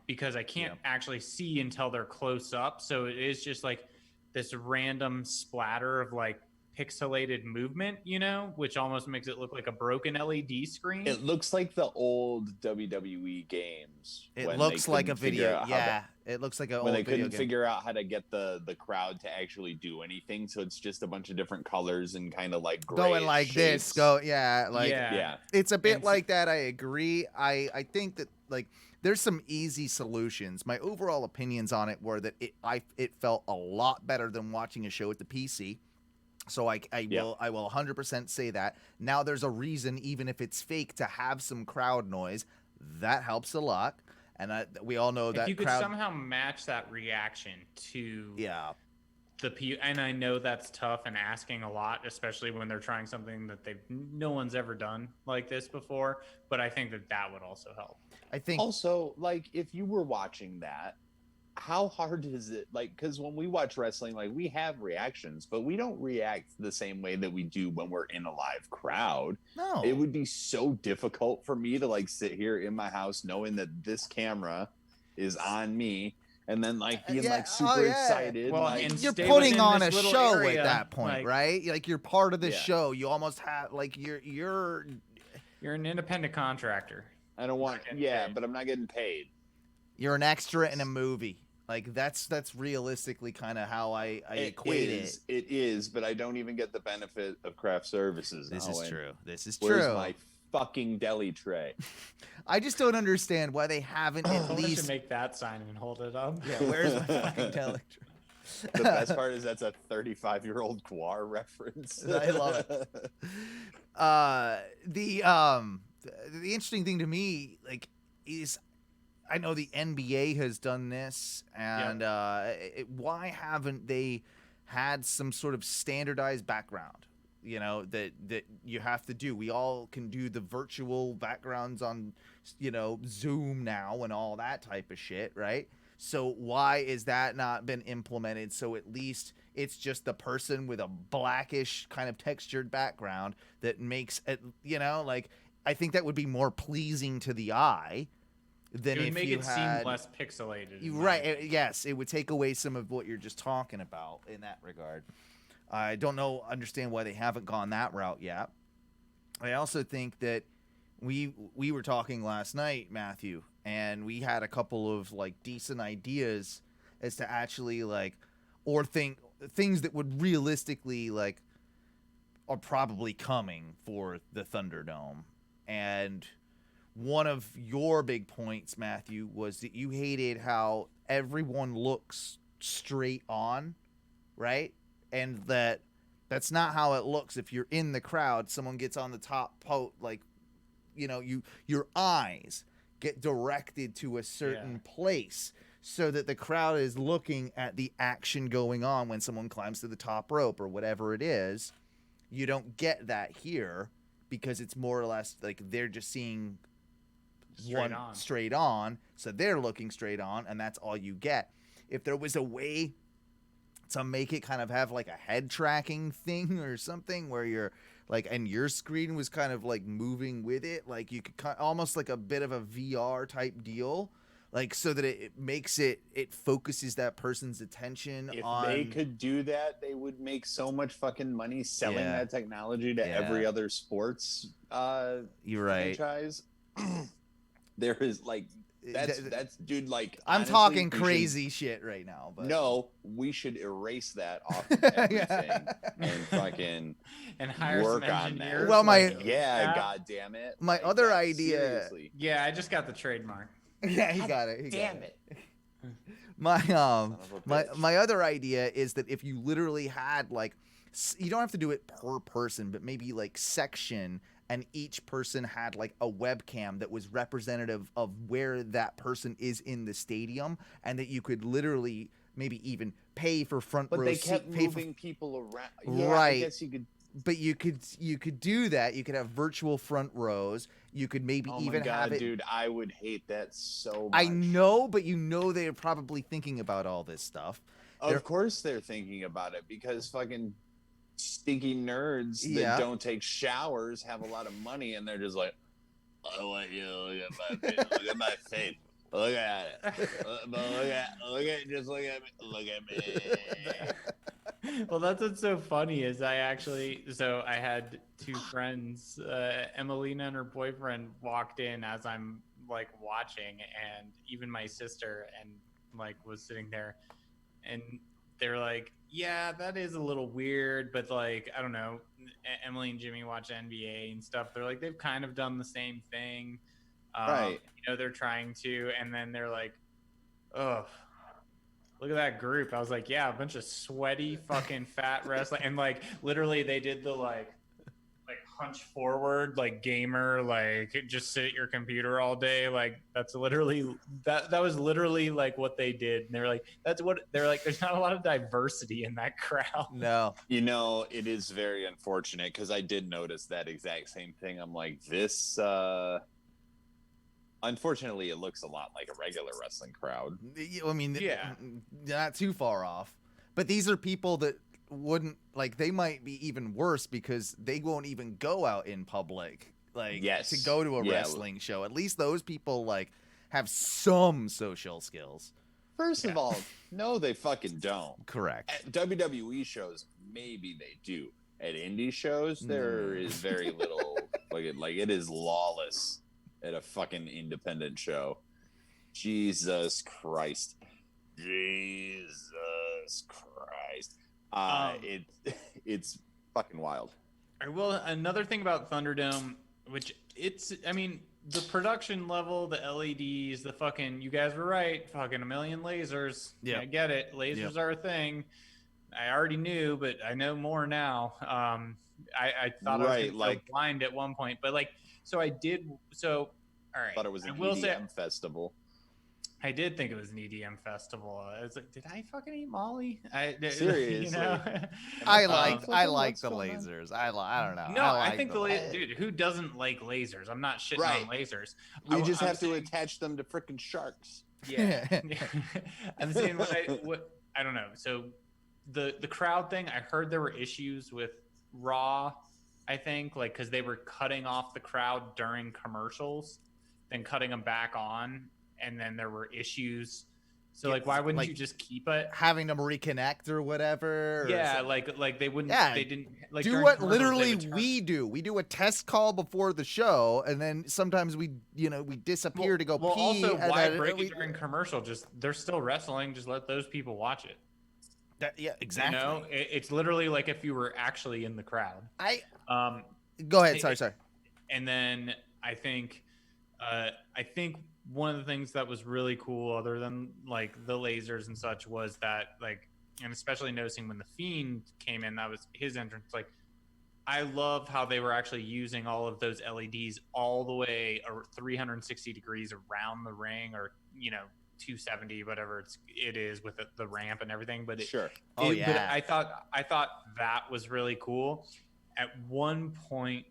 because I can't actually see until they're close up. So it is just like this random splatter of like pixelated movement, which almost makes it look like a broken LED screen. It looks like the old WWE games. It looks like a video. Yeah, it looks like when they couldn't figure out how to get the crowd to actually do anything, so it's just a bunch of different colors and kind of like going like shapes. It's a bit like that. I agree. I think that, like, there's some easy solutions. My overall opinions on it were that it felt a lot better than watching a show at the PC. So I will 100% say that. Now there's a reason, even if it's fake, to have some crowd noise. That helps a lot. And we all know that if you could somehow match that reaction to and I know that's tough and asking a lot, especially when they're trying something that no one's ever done like this before. But I think that would also help. I think also, like, if you were watching that, how hard is it? Like, because when we watch wrestling, like, we have reactions, but we don't react the same way that we do when we're in a live crowd. No, it would be so difficult for me to, like, sit here in my house knowing that this camera is on me, and then, like, being like super excited. Well, like, and you're putting on a show area, at that point, right? Like, you're part of the show. You almost have, like, you're an independent contractor. I don't want, but I'm not getting paid. You're an extra in a movie. Like, that's realistically kind of how I equate it. It is, but I don't even get the benefit of craft services. This is true. Where's my fucking deli tray? I just don't understand why they haven't at least make that sign and hold it up. Yeah, where's my fucking deli tray? The best part is that's a 35-year-old Guar reference. I love it. The interesting thing to me, like, is I know the NBA has done this, and why haven't they had some sort of standardized background, that you have to do? We all can do the virtual backgrounds on, Zoom now and all that type of shit, right? So why is that not been implemented? So at least it's just the person with a blackish kind of textured background that makes it, like, I think that would be more pleasing to the eye. Then it would make it seem less pixelated. Right. Yes, it would take away some of what you're just talking about in that regard. I don't understand why they haven't gone that route yet. I also think that we were talking last night, Matthew, and we had a couple of, like, decent ideas as to actually, like, or things that would realistically, like, are probably coming for the Thunderdome. And one of your big points, Matthew, was that you hated how everyone looks straight on, right? And that's not how it looks if you're in the crowd. Someone gets on the top like, your eyes get directed to a certain place so that the crowd is looking at the action going on when someone climbs to the top rope or whatever it is. You don't get that here because it's more or less like they're just seeing straight on, so they're looking straight on, and that's all you get. If there was a way to make it kind of have like a head tracking thing or something where you're like, and your screen was kind of like moving with it, like you could almost like a bit of a VR type deal, like, so that it makes it focuses that person's attention. If they could do that, they would make so much fucking money selling that technology to every other sports you're right. franchise. There is like that's dude. Like I'm honestly, talking crazy shit right now. But no, we should erase that off of everything and fucking and hire work some on engineers. that. Well, God damn it. My like, other idea. Seriously. Yeah, I just got the trademark. Yeah, he got it. Damn it. My other idea is that if you literally had like, you don't have to do it per person, but maybe like section, and each person had like a webcam that was representative of where that person is in the stadium, and that you could literally maybe even pay for front row. But they kept moving people around. Yeah, right. I guess you could. But you could do that. You could have virtual front rows. You could maybe even have it. Dude, I would hate that so much. I know, but they're probably thinking about all this stuff. Of course they're thinking about it because fucking stinky nerds that don't take showers have a lot of money and they're just like, I want you to look at my face. Look at my face. Look at it. Look at me. Well, that's what's so funny is I had two friends, Emelina and her boyfriend walked in as I'm like watching, and even my sister, and like was sitting there, and they're like, yeah, that is a little weird, but like, I don't know, Emily and Jimmy watch NBA and stuff. They're like, they've kind of done the same thing. Right. They're trying to, and then they're like, oh, look at that group. I was like, yeah, a bunch of sweaty fucking fat wrestling. And like, literally they did the like hunch forward, like gamer, like just sit at your computer all day. Like that's literally, that was literally like what they did. And they're like, there's not a lot of diversity in that crowd. No. It is very unfortunate because I did notice that exact same thing. I'm like, this, unfortunately, it looks a lot like a regular wrestling crowd. I mean, yeah, not too far off. But these are people that wouldn't, like, they might be even worse because they won't even go out in public, like, to go to a wrestling show. At least those people, like, have some social skills. First of all, no, they fucking don't. Correct. At WWE shows, maybe they do. At indie shows, there is very little, like it is lawless at a fucking independent show. Jesus Christ. It's fucking wild. Well, another thing about Thunderdome, which the production level, the LEDs, the fucking, you guys were right, fucking a million lasers. Yeah, I get it. Lasers are a thing. I already knew, but I know more now. I thought I was like blind at one point, but like, all right. I thought it was an EDM festival. I did think it was an EDM festival. I was like, did I fucking eat Molly? Seriously. I like the lasers. I don't know. No, I think dude, who doesn't like lasers? I'm not shitting on lasers. You just have to attach them to freaking sharks. Yeah. I'm saying what I don't know. So the crowd thing, I heard there were issues with Raw, I think, like, because they were cutting off the crowd during commercials, then cutting them back on, and then there were issues. So like, why wouldn't you just keep it? Having them reconnect or whatever. Yeah, like they wouldn't. Yeah, they didn't like do what literally we do. We do a test call before the show, and then sometimes we disappear to go pee. Also, why break it during commercial? Just they're still wrestling. Just let those people watch it. Yeah, exactly. It's literally like if you were actually in the crowd. Go ahead. Sorry. And then I think one of the things that was really cool, other than like the lasers and such, was that like, and especially noticing when the Fiend came in, that was his entrance. Like, I love how they were actually using all of those LEDs all the way 360 degrees around the ring, or 270, whatever it is with the ramp and everything. But sure. But I thought that was really cool. At one point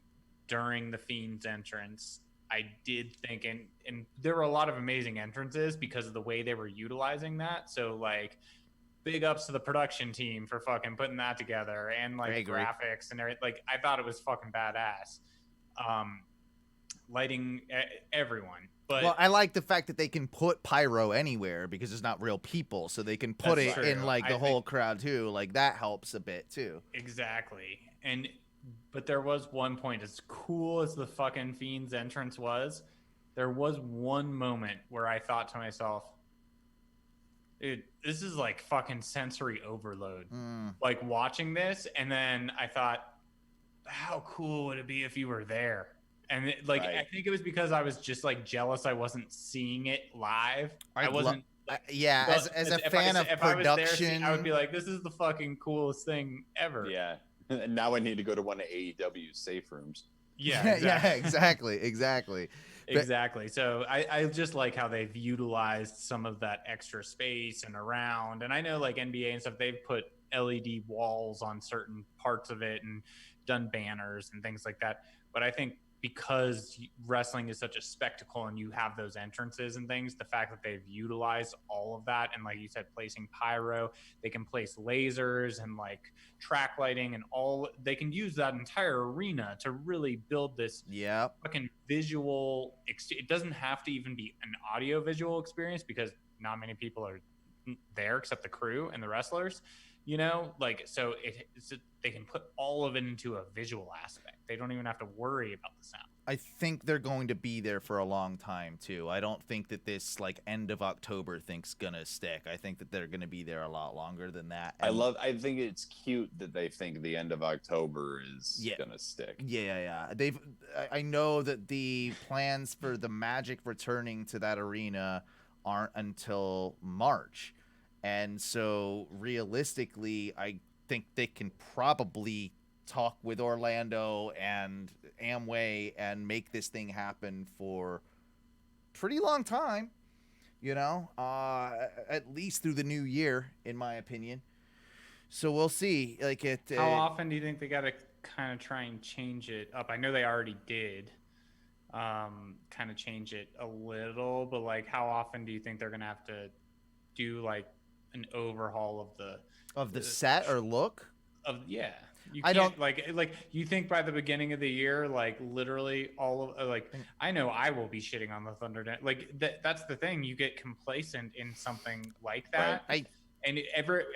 during the Fiend's entrance, I did think, and there were a lot of amazing entrances because of the way they were utilizing that. So like, big ups to the production team for fucking putting that together, and like graphics and everything. Like, I thought it was fucking badass. Lighting everyone. But I like the fact that they can put pyro anywhere because it's not real people, so they can put it in like the whole crowd too. Like, that helps a bit too. Exactly. But there was one point, as cool as the fucking Fiend's entrance was, there was one moment where I thought to myself, dude, this is like fucking sensory overload. Like watching this, and then I thought, how cool would it be if you were there? And I think it was because I was just like jealous I wasn't seeing it live. I wasn't. As a fan of if production, I was there, I would be like, this is the fucking coolest thing ever. Yeah. And now I need to go to one of AEW's safe rooms. Yeah, exactly. Exactly. So I just like how they've utilized some of that extra space and around. And I know like NBA and stuff, they've put LED walls on certain parts of it and done banners and things like that. But I think because wrestling is such a spectacle and you have those entrances and things, the fact that they've utilized all of that, and like you said, placing pyro, they can place lasers and like track lighting and all, they can use that entire arena to really build this fucking visual. It doesn't have to even be an audio visual experience because not many people are there except the crew and the wrestlers, you know, like, so they can put all of it into a visual aspect. They don't even have to worry about the sound. I think they're going to be there for a long time too. I don't think that this like end of October thing's gonna stick. I think that they're gonna be there a lot longer than that. And I think it's cute that they think the end of October is gonna stick. Yeah. I know that the plans for the Magic returning to that arena aren't until March. And so realistically, I think they can probably talk with Orlando and Amway and make this thing happen for pretty long time, you know, at least through the new year, in my opinion. So we'll see. Like how often do you think they got to kind of try and change it up? I know they already did kind of change it a little, but like how often do you think they're going to have to do like an overhaul of the set or look of I don't like you think by the beginning of the year, like literally all of like, I know I will be shitting on the Thunderdome. Like that's the thing, you get complacent in something like that. Right. And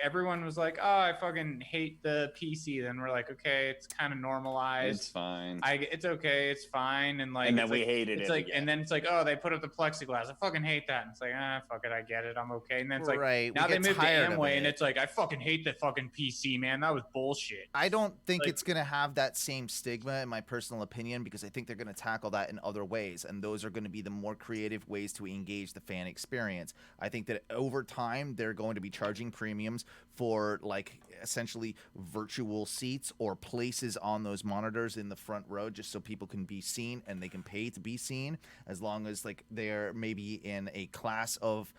everyone was like, oh, I fucking hate the PC. Then we're like, okay, it's kind of normalized. It's fine. It's okay. It's fine. And like, and then we hated it. Like, again. and then it's like, oh, they put up the plexiglass. I fucking hate that. And it's like, fuck it. I get it. I'm okay. And then it's like, now they moved to Amway, and it's like, I fucking hate the fucking PC, man. That was bullshit. I don't think it's going to have that same stigma, in my personal opinion, because I think they're going to tackle that in other ways. And those are going to be the more creative ways to engage the fan experience. I think that over time, they're going to be charging premiums for like essentially virtual seats or places on those monitors in the front row, just so people can be seen and they can pay to be seen, as long as like they're maybe in a class of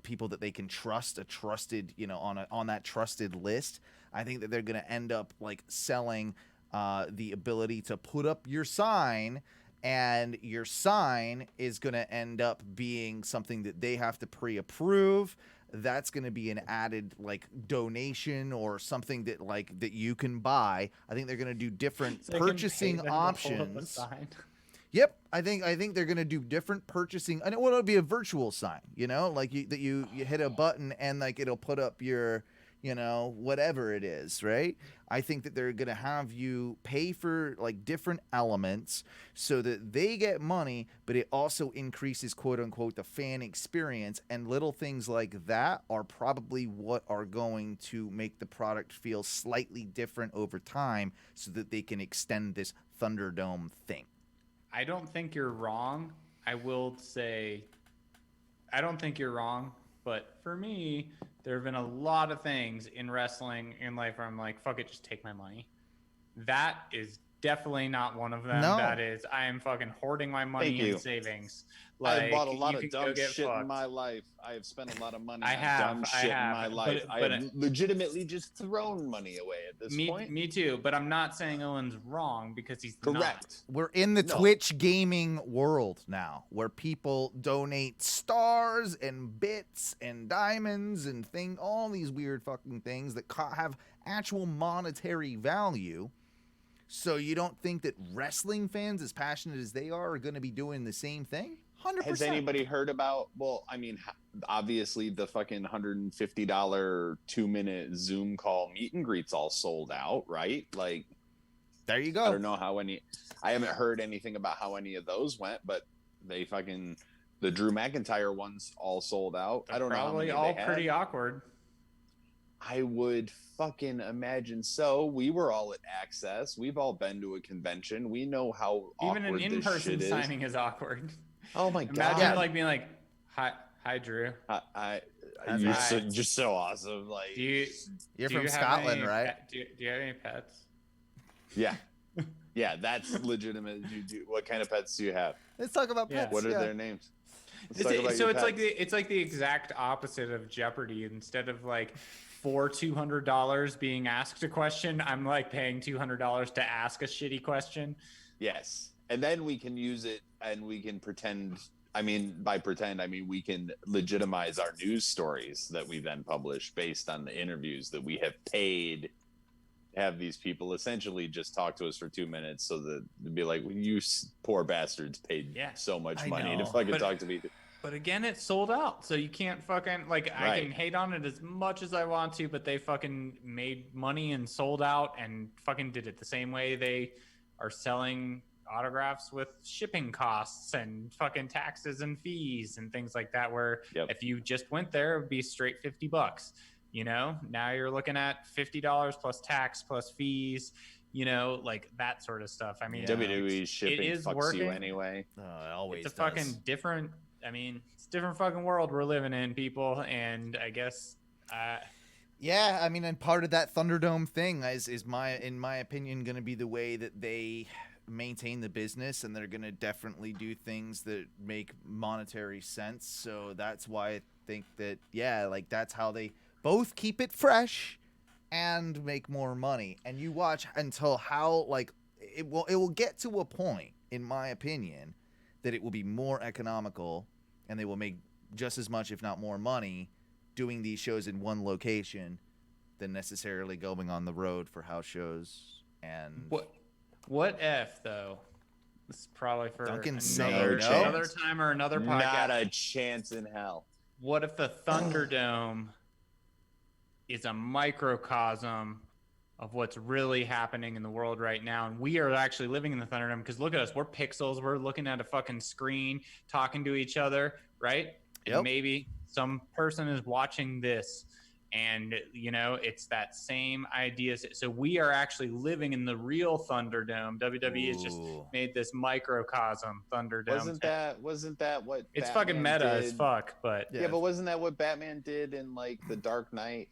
people that they can trust, a trusted, you know, on that trusted list. I think that they're going to end up like selling the ability to put up your sign, and your sign is going to end up being something that they have to pre-approve. That's going to be an added like donation or something that like that you can buy. I think they're going to do different purchasing options. Yep, I think they're going to do different purchasing. I know it'll be a virtual sign, you know, like you hit a button and like it'll put up your, you know, whatever it is, right? I think that they're going to have you pay for like different elements so that they get money, but it also increases, quote unquote, the fan experience. And little things like that are probably what are going to make the product feel slightly different over time so that they can extend this Thunderdome thing. I don't think you're wrong. I will say, I don't think you're wrong, but for me, there have been a lot of things in wrestling in life where I'm like, fuck it, just take my money. That is definitely not one of them. No. That is, I am fucking hoarding my money in savings. Like, I've bought a lot of dumb shit in my life. I have spent a lot of money on dumb shit in my life. I have legitimately just thrown money away at this point. Me too, but I'm not saying Owen's wrong because he's correct. Not. We're in the Twitch gaming world now, where people donate stars and bits and diamonds and all these weird fucking things that have actual monetary value. So you don't think that wrestling fans, as passionate as they are going to be doing the same thing? 100%. Has anybody heard about, well, I mean, obviously the fucking $150 2-minute Zoom call meet and greets all sold out, right? Like, There you go. I don't know how any. I haven't heard anything about how any of those went, but they fucking the Drew McIntyre ones all sold out. They're I don't know how many probably all they had. pretty awkward. I would fucking imagine so. We were all at Access. We've all been to a convention. We know how Even awkward an this in-person shit is. signing is awkward. Oh my god! Imagine like being like, "Hi, Drew. You're just so awesome." Like you're from Scotland, right? Do you have any pets? Yeah, yeah, that's legitimate. What kind of pets do you have? Let's talk about pets. What are their names? It's like the exact opposite of Jeopardy. Instead of like for $200 being asked a question, I'm like paying $200 to ask a shitty question. Yes, and then we can use it and we can pretend. I mean, by pretend, I mean we can legitimize our news stories that we then publish based on the interviews that we have paid. Have these people essentially just talk to us for 2 minutes so that they'd be like, well, you poor bastards paid so much money to fucking talk to me. But again, it's sold out, so you can't fucking like. I can hate on it as much as I want to, but they fucking made money and sold out and fucking did it the same way they are selling autographs with shipping costs and fucking taxes and fees and things like that. Where if you just went there, it would be straight $50. You know, now you're looking at $50 plus tax plus fees. You know, like that sort of stuff. I mean, WWE shipping fucks working. you anyway. It always it's a fucking different. I mean, it's a different fucking world we're living in, people, and I guess. Yeah, I mean, and part of that Thunderdome thing is in my opinion, going to be the way that they maintain the business, and they're going to definitely do things that make monetary sense. So that's why I think that like that's how they both keep it fresh and make more money. And you watch until how like it will get to a point, in my opinion, that it will be more economical. And they will make just as much, if not more, money doing these shows in one location than necessarily going on the road for house shows. And what if though? This is probably for another time or another podcast. Not a chance in hell. What if the Thunderdome is a microcosm of what's really happening in the world right now, and we are actually living in the Thunderdome? Because look at us, we're pixels, we're looking at a fucking screen, talking to each other, right? Yep. And maybe some person is watching this, and you know, it's that same idea. So we are actually living in the real Thunderdome. WWE has just made this microcosm Thunderdome. Wasn't that what it's Batman fucking meta did? as fuck, but yeah, but wasn't that what Batman did in like The Dark Knight?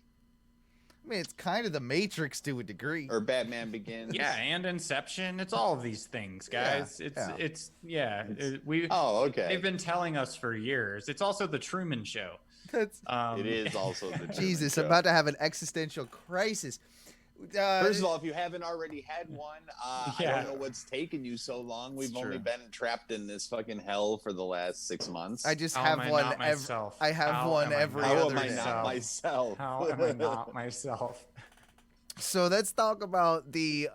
I mean, it's kind of the Matrix to a degree. Or Batman Begins. Yeah, and Inception. It's all of these things, guys. They've been telling us for years. It's also the Truman Show. It is also the Truman Jesus, Show. I'm about to have an existential crisis. First of all, if you haven't already had one, I don't know what's taken you so long. We've only been trapped in this fucking hell for the last 6 months. I just have one. I have one every other day. How am I not myself? How am I not myself? So let's talk about the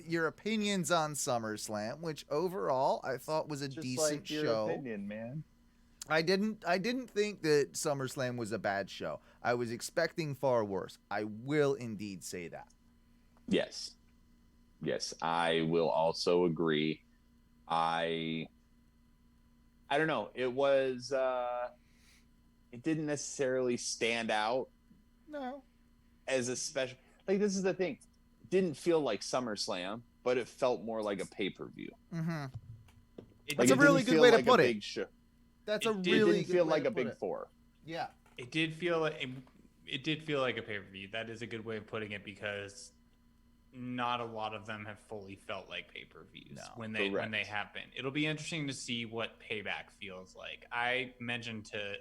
your opinions on SummerSlam, which overall I thought was a decent show. Your opinion, man. I didn't think that SummerSlam was a bad show. I was expecting far worse. I will indeed say that. Yes, I will also agree. I don't know. It was. It didn't necessarily stand out. No. As a special, like this is the thing. It didn't feel like SummerSlam, but it felt more like a pay-per-view. Mm-hmm. That's a really good way to put it. That's a really. It didn't feel like a big four. Yeah. It did feel like a pay-per-view. That is a good way of putting it, because not a lot of them have fully felt like pay-per-views when they have been. It'll be interesting to see what Payback feels like. I mentioned to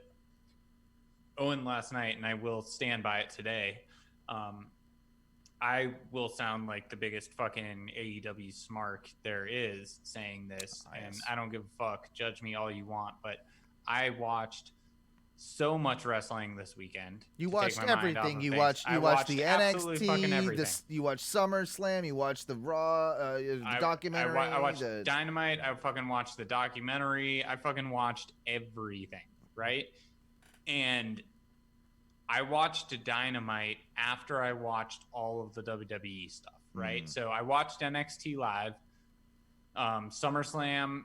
Owen last night, and I will stand by it today. I will sound like the biggest fucking AEW smart there is saying this, and I don't give a fuck. Judge me all you want, but I watched so much wrestling this weekend. You watched everything. You watched the NXT, you watched SummerSlam, you watched the Raw documentary. I watched Dynamite. I fucking watched the documentary. I fucking watched everything, right? And I watched Dynamite after I watched all of the WWE stuff, right? So I watched NXT live, SummerSlam,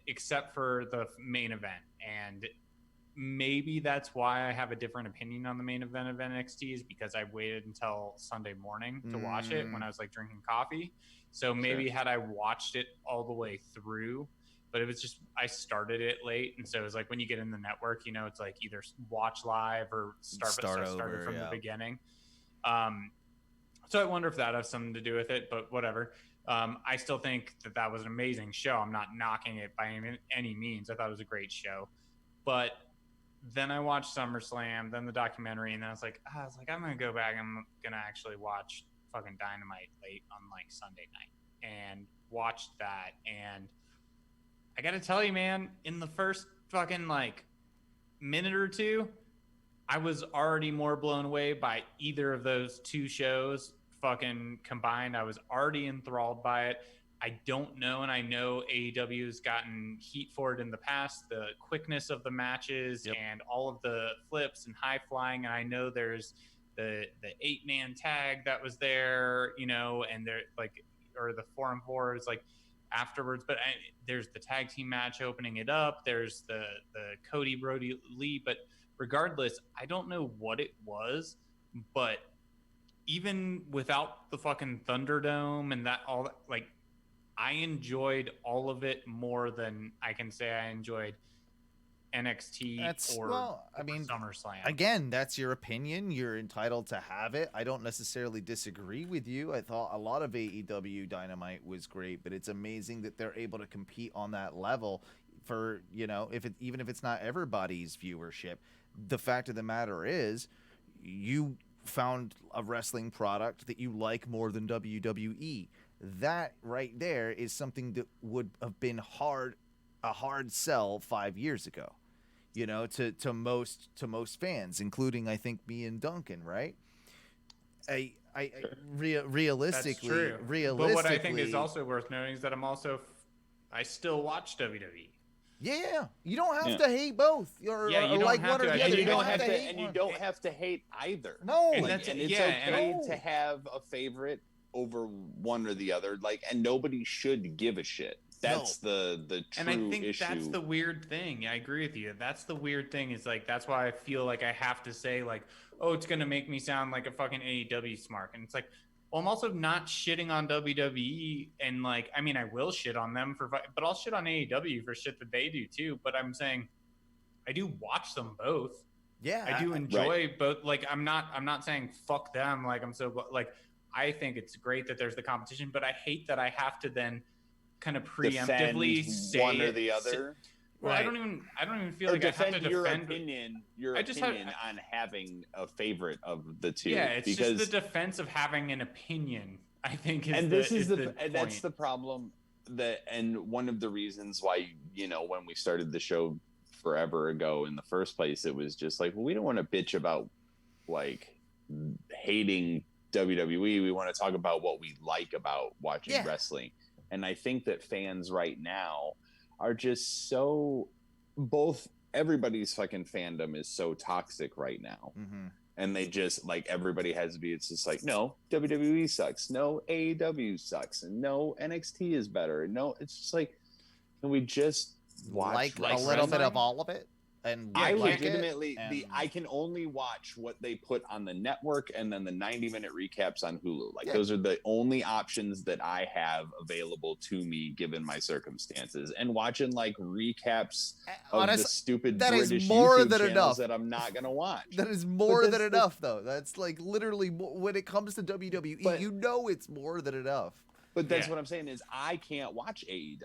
except for the main event. And maybe that's why I have a different opinion on the main event of NXT, is because I waited until Sunday morning to watch it when I was like drinking coffee. So maybe had I watched it all the way through, but it was just, I started it late. And so it was like when you get in the network, you know, it's like either watch live or start over from the beginning. So I wonder if that has something to do with it, but whatever. I still think that was an amazing show. I'm not knocking it by any means. I thought it was a great show. But then I watched SummerSlam, then the documentary, and then I was like, I'm going to go back. I'm going to actually watch fucking Dynamite late on like Sunday night and watched that. And I got to tell you, man, in the first fucking like minute or two, I was already more blown away by either of those two shows fucking combined. I was already enthralled by it. I don't know, and I know AEW has gotten heat for it in the past, the quickness of the matches and all of the flips and high flying. And I know there's the 8-man tag that was there, you know, and they're like, or the 4-on-4 is like afterwards. But there's the tag team match opening it up. There's the Cody Brody Lee. But regardless, I don't know what it was, but even without the fucking Thunderdome and that all that, like, I enjoyed all of it more than I can say I enjoyed NXT SummerSlam. Again, that's your opinion. You're entitled to have it. I don't necessarily disagree with you. I thought a lot of AEW Dynamite was great, but it's amazing that they're able to compete on that level for, you know, even if it's not everybody's viewership. The fact of the matter is, you found a wrestling product that you like more than WWE. That right there is something that would have been a hard sell 5 years ago, you know, to most fans, including I think me and Duncan, right? Realistically, but what I think is also worth noting is that I still watch WWE. Yeah, you don't have to hate both. You don't like have one to, or the other. You don't have to hate either. No, and it's okay to have a favorite over one or the other. Like, and nobody should give a shit. That's the true issue. And I think that's the weird thing. I agree with you. That's the weird thing, is like, that's why I feel like I have to say like, oh, it's gonna make me sound like a fucking AEW smart. And it's like, well, I'm also not shitting on WWE, and like, I mean, I will shit on them but I'll shit on AEW for shit that they do too. But I'm saying, I do watch them both. Yeah, I do enjoy both. Like, I'm not saying fuck them. Like, I think it's great that there's the competition, but I hate that I have to then kind of preemptively say one or the other. Well, I don't even feel like I have to defend your opinion on having a favorite of the two. Yeah, it's just the defense of having an opinion, I think, and that's the problem. And one of the reasons why, you know, when we started the show forever ago in the first place, it was just like, well, we don't want to bitch about like hating WWE. We want to talk about what we like about watching wrestling. And I think that fans right now are just so everybody's fucking fandom is so toxic right now. Mm-hmm. And they just like, everybody has to be, it's just like, no, WWE sucks. No, AEW sucks. And no, NXT is better. No, it's just like, can we just watch like a little bit of all of it? And I legitimately, I can only watch what they put on the network and then the 90-minute recaps on Hulu. Like, those are the only options that I have available to me given my circumstances. And watching like recaps of the stupid British YouTube channels that I'm not gonna watch. That is more than enough, though. That's like literally, when it comes to WWE, you know, it's more than enough. But that's what I'm saying is, I can't watch AEW.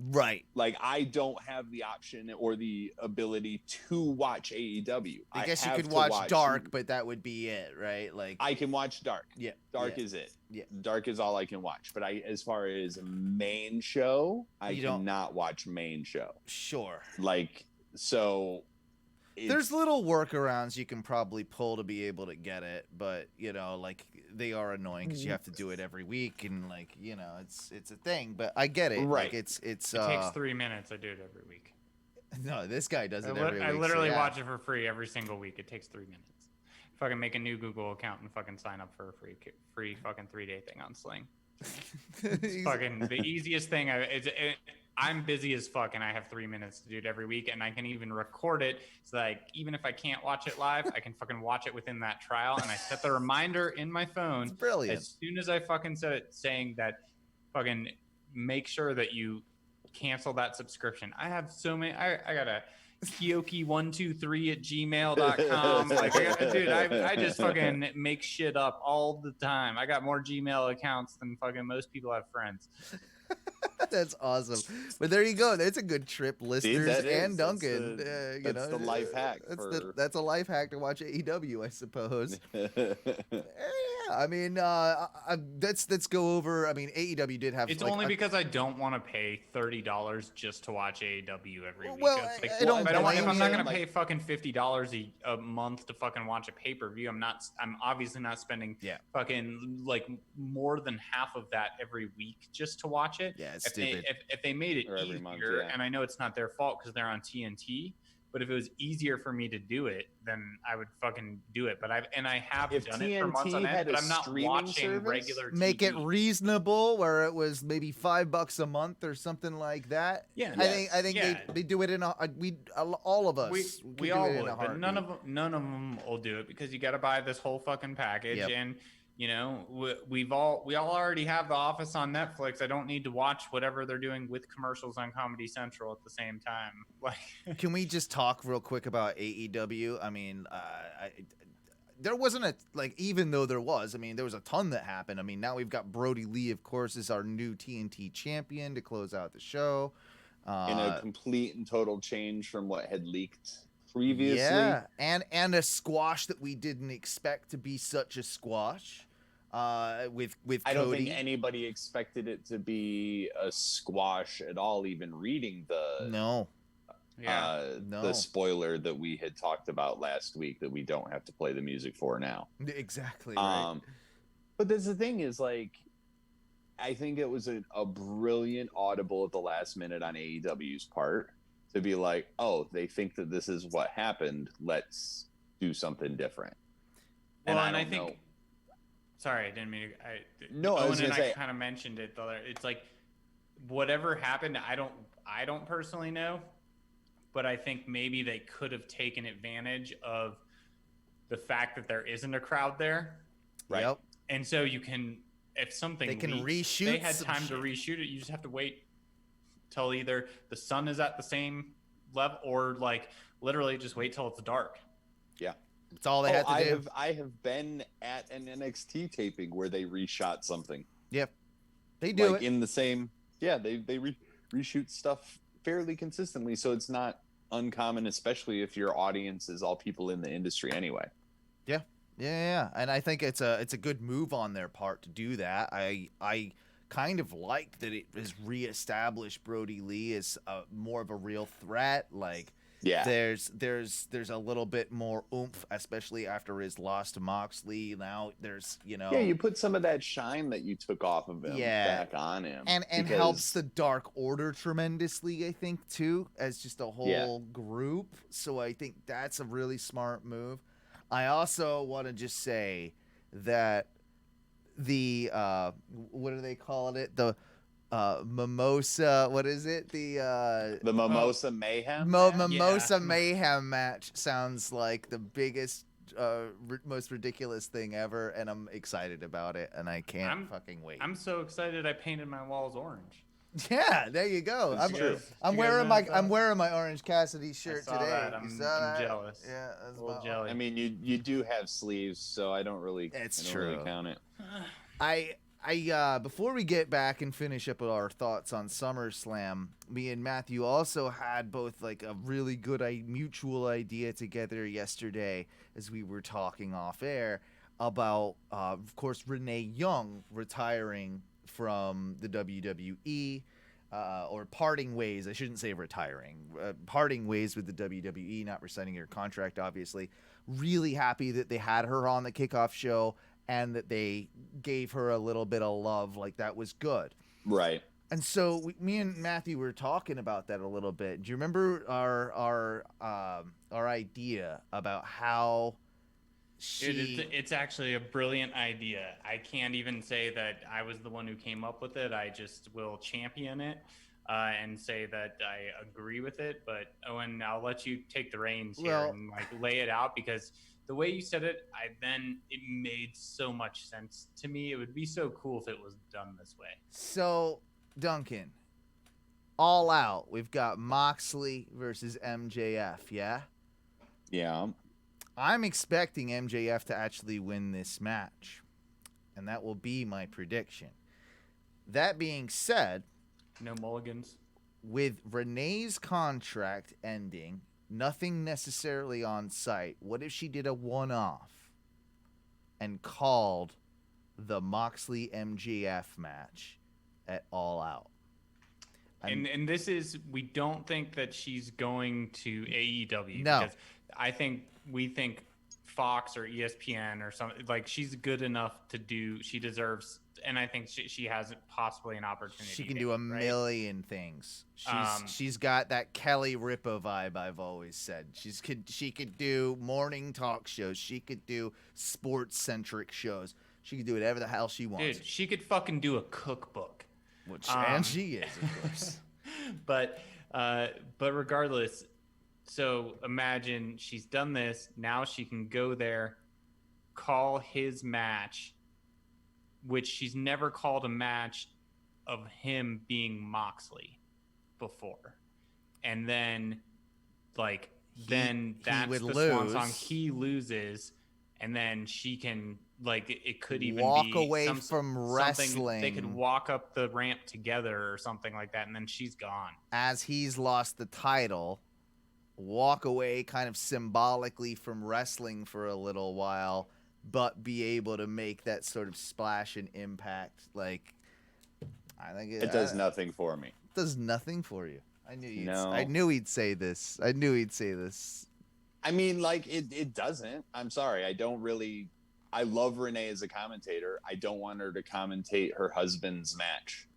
Right. Like, I don't have the option or the ability to watch AEW. I guess you could watch Dark, but that would be it, right? Like, I can watch Dark. Yeah. Dark is it. Yeah. Dark is all I can watch. But as far as main show, I cannot watch main show. Sure. Like, so there's little workarounds you can probably pull to be able to get it, but you know, like, they are annoying because you have to do it every week, and like, you know, it's a thing. But I get it. Right. Like, it takes 3 minutes. I do it every week. No, this guy does it every week. I literally watch it for free every single week. It takes 3 minutes. Fucking make a new Google account and fucking sign up for a free fucking 3-day thing on Sling. It's fucking the easiest thing. I'm busy as fuck, and I have 3 minutes to do it every week, and I can even record it. So like, even if I can't watch it live, I can fucking watch it within that trial, and I set the reminder in my phone. It's brilliant. As soon as I fucking set it, saying that, fucking make sure that you cancel that subscription. I have so many. I got a Kyoki123@gmail.com. Like, dude, I just fucking make shit up all the time. I got more Gmail accounts than fucking most people have friends. That's awesome. But there you go. That's a good trip, listeners and Duncan. That's the life hack. That's a life hack to watch AEW, I suppose. I mean, let's go over. I mean, AEW did have. It's like, only because I don't want to pay $30 just to watch AEW every week. Well, like, I don't. If I'm not gonna pay fucking $50 a month to fucking watch a pay-per-view, I'm obviously not spending fucking like more than half of that every week just to watch it. Yeah, it's stupid. If they made it easier, month, and I know it's not their fault because they're on TNT. But if it was easier for me to do it, then I would fucking do it. But I have done it for months on end, but I'm not watching regular TV. Make it reasonable, where it was maybe $5 a month or something like that. Yeah, I think they do it in all of us. We all would, but none of them will do it because you got to buy this whole fucking package and. You know, we all already have The Office on Netflix. I don't need to watch whatever they're doing with commercials on Comedy Central at the same time. Like, can we just talk real quick about AEW? I mean, there wasn't even though there was, I mean, there was a ton that happened. I mean, now we've got Brody Lee, of course, as our new TNT champion to close out the show. In a complete and total change from what had leaked previously. Yeah, and a squash that we didn't expect to be such a squash. With Cody. I don't think anybody expected it to be a squash at all. Even reading the the spoiler that we had talked about last week that we don't have to play the music for now. Exactly. Right. But the thing is, like, I think it was a brilliant audible at the last minute on AEW's part. To be like, oh, they think that this is what happened. Let's do something different. Well, and I think. Sorry, I didn't mean to. I was gonna say. I kind of mentioned it though. It's like, whatever happened, I don't personally know, but I think maybe they could have taken advantage of the fact that there isn't a crowd there, right? Yep. And so you can, if something they can leaks, reshoot. They had time to reshoot it. You just have to wait till either the sun is at the same level or like literally just wait till it's dark. Yeah, that's all they had to do. I have been at an NXT taping where they reshot something. Yep, they do like it in the same. Yeah, they reshoot stuff fairly consistently, so it's not uncommon, especially if your audience is all people in the industry anyway. Yeah, and I think it's a good move on their part to do that. I kind of like that it has reestablished Brody Lee as more of a real threat. Like, there's a little bit more oomph, especially after his loss to Moxley. Now there's you put some of that shine that you took off of him back on him, and helps the Dark Order tremendously. I think too, as just a whole group. So I think that's a really smart move. I also want to just say that the what do they call it? The mimosa. What is it? The mimosa mayhem. Mimosa mayhem match sounds like the biggest, most ridiculous thing ever, and I'm excited about it, and I can't fucking wait. I'm so excited. I painted my walls orange. Yeah, there you go. I'm wearing my Orange Cassidy shirt today. I'm jealous. Yeah, that's a little jelly. I mean, you do have sleeves, so I don't really. It's true. Really count it. I before we get back and finish up with our thoughts on SummerSlam, me and Matthew also had both like a really good mutual idea together yesterday as we were talking off air about, of course, Renee Young retiring from the WWE, or parting ways. I shouldn't say retiring. Parting ways with the WWE, not rescinding her contract, obviously. Really happy that they had her on the kickoff show and that they gave her a little bit of love. Like, that was good. Right. And so me and Matthew were talking about that a little bit. Do you remember our idea about how Dude, it's actually a brilliant idea. I can't even say that I was the one who came up with it. I just will champion it and say that I agree with it. But Owen, I'll let you take the reins here and like lay it out, because the way you said it, it made so much sense to me. It would be so cool if it was done this way. So, Duncan, All Out, we've got Moxley versus MJF, yeah? Yeah. I'm expecting MJF to actually win this match, and that will be my prediction. That being said, no mulligans. With Renee's contract ending, nothing necessarily on site, what if she did a one-off and called the Moxley MJF match at All Out? And this is, we don't think that she's going to AEW. No. Because we think Fox or ESPN or something, like, she's good enough to do, she deserves, and I think she has possibly an opportunity. She can do a million things. She's got that Kelly Ripa vibe, I've always said. She could do morning talk shows. She could do sports-centric shows. She could do whatever the hell she wants. Dude, she could fucking do a cookbook. And she is, of course. But regardless, so imagine she's done this. Now she can go there, call his match, which she's never called a match of him being Moxley before. And then, like, that's the swan song. He loses, and then she can, like, it could even walk be away from wrestling. They could walk up the ramp together or something like that, and then she's gone. As he's lost the title, walk away kind of symbolically from wrestling for a little while, but be able to make that sort of splash and impact. Like, I think it does nothing for me. It does nothing for you. I knew he'd say this. I mean, like, it doesn't. I'm sorry. I love Renee as a commentator. I don't want her to commentate her husband's match,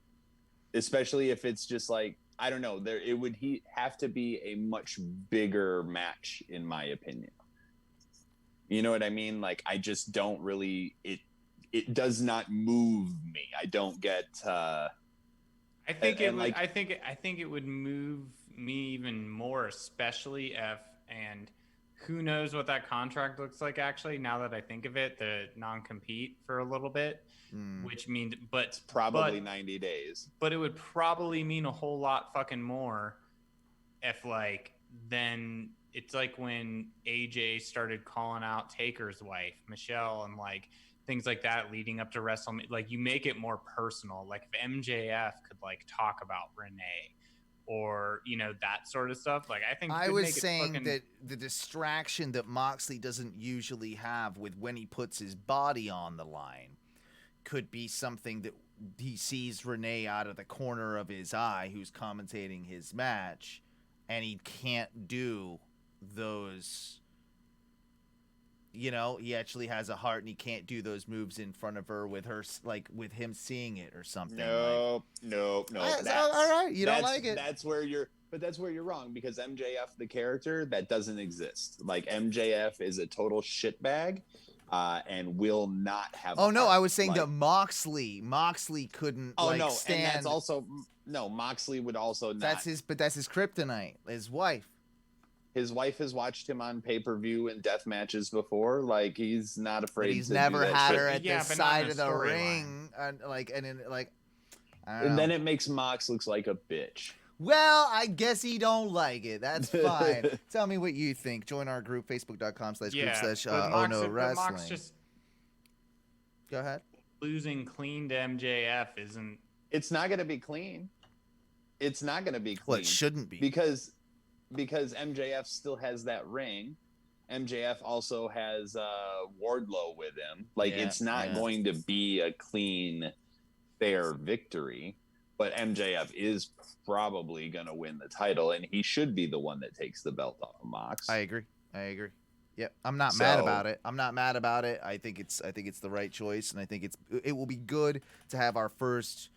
especially if it's just like, I don't know. It would have to be a much bigger match, in my opinion. You know what I mean? Like, I just don't really. It does not move me. I don't get. I think it would move me even more, especially if, and who knows what that contract looks like, actually, now that I think of it, the non-compete for a little bit, which means, but probably 90 days. But it would probably mean a whole lot fucking more if, like, then it's like when AJ started calling out Taker's wife, Michelle, and, like, things like that leading up to WrestleMania. Like, you make it more personal. Like, if MJF could, like, talk about Renee, or, you know, that sort of stuff. Like, I think I was saying that the distraction that Moxley doesn't usually have with when he puts his body on the line could be something that he sees Renee out of the corner of his eye, who's commentating his match, and he can't do those. You know, he actually has a heart, and he can't do those moves in front of her with her, like, with him seeing it or something. No. All right, you don't like it. That's where you're wrong, because MJF, the character, that doesn't exist. Like, MJF is a total shitbag, and will not have. Oh no, I was saying that Moxley couldn't. stand. And that's also Moxley would also not. That's his kryptonite. His wife. His wife has watched him on pay-per-view and death matches before. Like, he's not afraid. But he's to never do that had shit. her at the side of the ring, and then it makes Mox looks like a bitch. Well, I guess he don't like it. That's fine. Tell me what you think. Join our group, facebook.com/group/OhNoWrestling. Go ahead. Losing clean to MJF isn't. It's not going to be clean. It's not going to be clean. Well, it shouldn't be. Because MJF still has that ring. MJF also has Wardlow with him. Like, it's not going to be a clean, fair victory. But MJF is probably going to win the title, and he should be the one that takes the belt off of Mox. I agree. Yep, I'm not mad about it. I think it's the right choice, and I think it will be good to have our first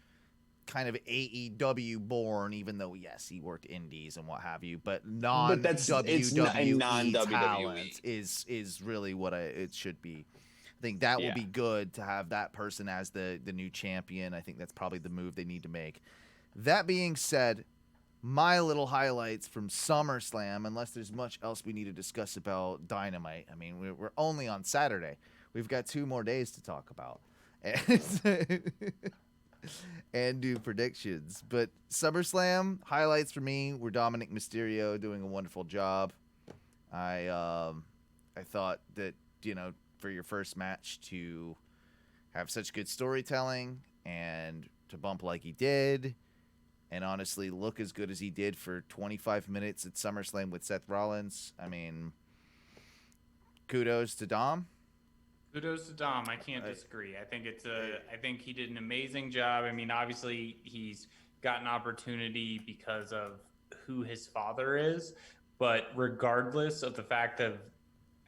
kind of AEW born, even though yes, he worked indies and what have you, but it's non-WWE non-WWE. talent is really what it should be. I think that will be good to have that person as the new champion. I think that's probably the move they need to make. That being said, my little highlights from SummerSlam, unless there's much else we need to discuss about Dynamite. I mean, we're only on Saturday. We've got 2 more days to talk about and do predictions. But SummerSlam highlights for me were Dominic Mysterio doing a wonderful job. I thought that, for your first match to have such good storytelling and to bump like he did and honestly look as good as he did for 25 minutes at SummerSlam with Seth Rollins, I mean, kudos to Dom. Kudos to Dom. I can't disagree. I think I think he did an amazing job. I mean, obviously he's got an opportunity because of who his father is, but regardless of the fact of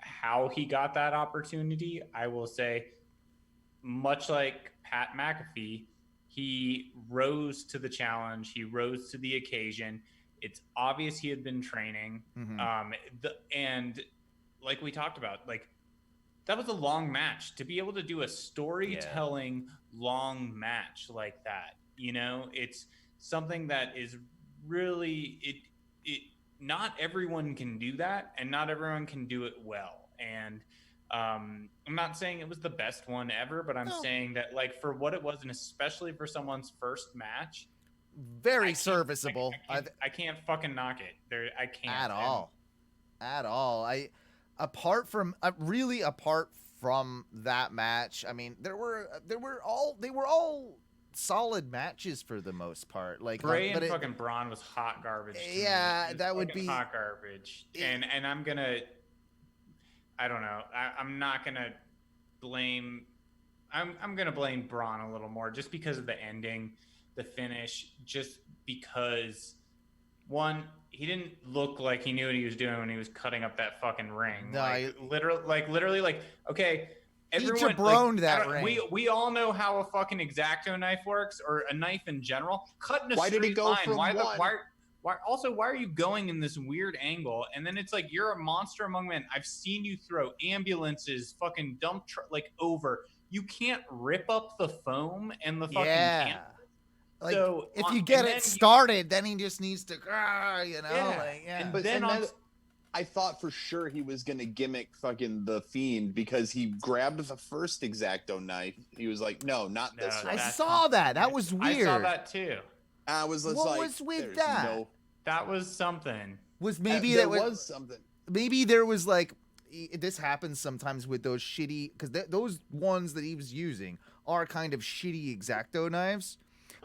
how he got that opportunity, I will say, much like Pat McAfee, he rose to the challenge. He rose to the occasion. It's obvious he had been training. Mm-hmm. And like we talked about, like, that was a long match. To be able to do a storytelling long match like that, it's something that is really it. Not everyone can do that, and not everyone can do it well. And I'm not saying it was the best one ever, but I'm saying that, like, for what it was, and especially for someone's first match, very serviceable. I can't fucking knock it. I can't at all. Apart from that match, I mean, they were all solid matches for the most part. Like Bray and fucking Braun was hot garbage. Yeah, that would be hot garbage. And I'm gonna, I don't know. I'm not gonna blame. I'm gonna blame Braun a little more just because of the ending, the finish. Just because, one, he didn't look like he knew what he was doing when he was cutting up that fucking ring. No, literally, okay. Everyone, he jabroned that ring. We all know how a fucking X-Acto knife works, or a knife in general. Cutting a straight line. Why did he go from one? Why are you going in this weird angle? And then it's like, you're a monster among men. I've seen you throw ambulances, fucking dump over. You can't rip up the foam and the fucking can. Like, so if you get it started, then he just needs to, I thought for sure he was going to gimmick fucking the Fiend because he grabbed the first X-Acto knife. He was like, no, not this one. I saw that. That was weird. I saw that too. I was just what was with that? That was something. There was something. Maybe there was like, this happens sometimes with those shitty, because those ones that he was using are kind of shitty X-Acto knives.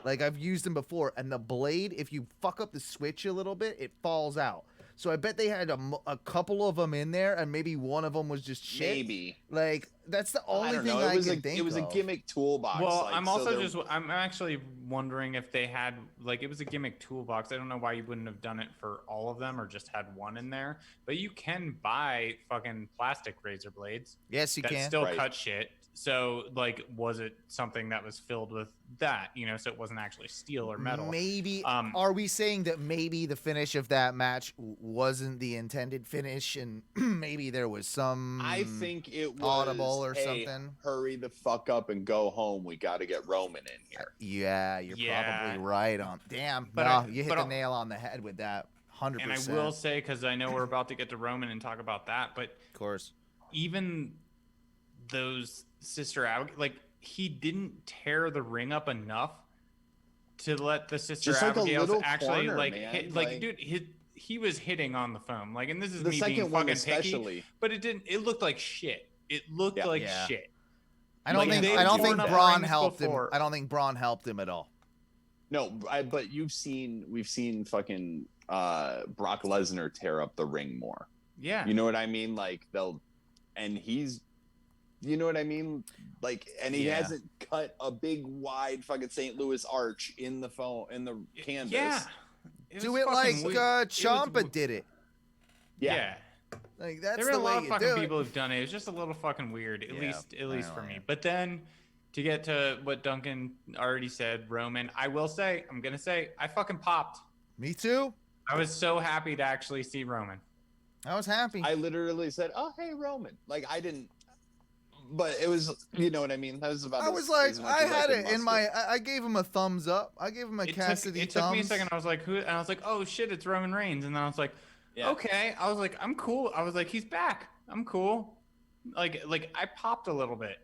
Like, I've used them before, and the blade, if you fuck up the switch a little bit, it falls out. So I bet they had a couple of them in there, and maybe one of them was just shit. Maybe. Like, that's the only thing I can think of. It was a gimmick toolbox. Well, I'm actually wondering if they had, like, it was a gimmick toolbox. I don't know why you wouldn't have done it for all of them or just had one in there. But you can buy fucking plastic razor blades. Yes, you can. That still cut shit. So, like, was it something that was filled with that, so it wasn't actually steel or metal? Maybe. Are we saying that maybe the finish of that match wasn't the intended finish, and maybe there was some I think it was audible or something? Hurry the fuck up and go home. We got to get Roman in here. Yeah, you're probably right on. Damn, but you hit the nail on the head with that. 100%. And I will say, because I know we're about to get to Roman and talk about that, but of course, even those Sister Abigail, he didn't tear the ring up enough to let the Sister Abigails actually hit. Dude, he was hitting on the foam. And this is the me second being one fucking especially. picky, but it didn't. It looked like shit. It looked like shit. I don't think Braun helped him. I don't think Braun helped him at all. No, but we've seen fucking Brock Lesnar tear up the ring more. Yeah, you know what I mean. He's. You know what I mean? And he hasn't cut a big, wide fucking St. Louis arch in the canvas. Yeah. Do it like Ciampa did it. Yeah. That's there were the a way lot of you fucking do people it. who've done it. It was just a little fucking weird, at least for me. But then to get to what Duncan already said, Roman, I'm going to say, I fucking popped. Me too. I was so happy to actually see Roman. I was happy. I literally said, "Oh, hey, Roman." Like, I didn't, but it was, you know what I mean? That was about. I was like, I had it in my. I gave him a thumbs up. I gave him a Cassidy It thumbs. took me a second. I was like, who? And I was like, oh shit, it's Roman Reigns. And then I was like, okay. I was like, I'm cool. I was like, he's back. I'm cool. Like I popped a little bit.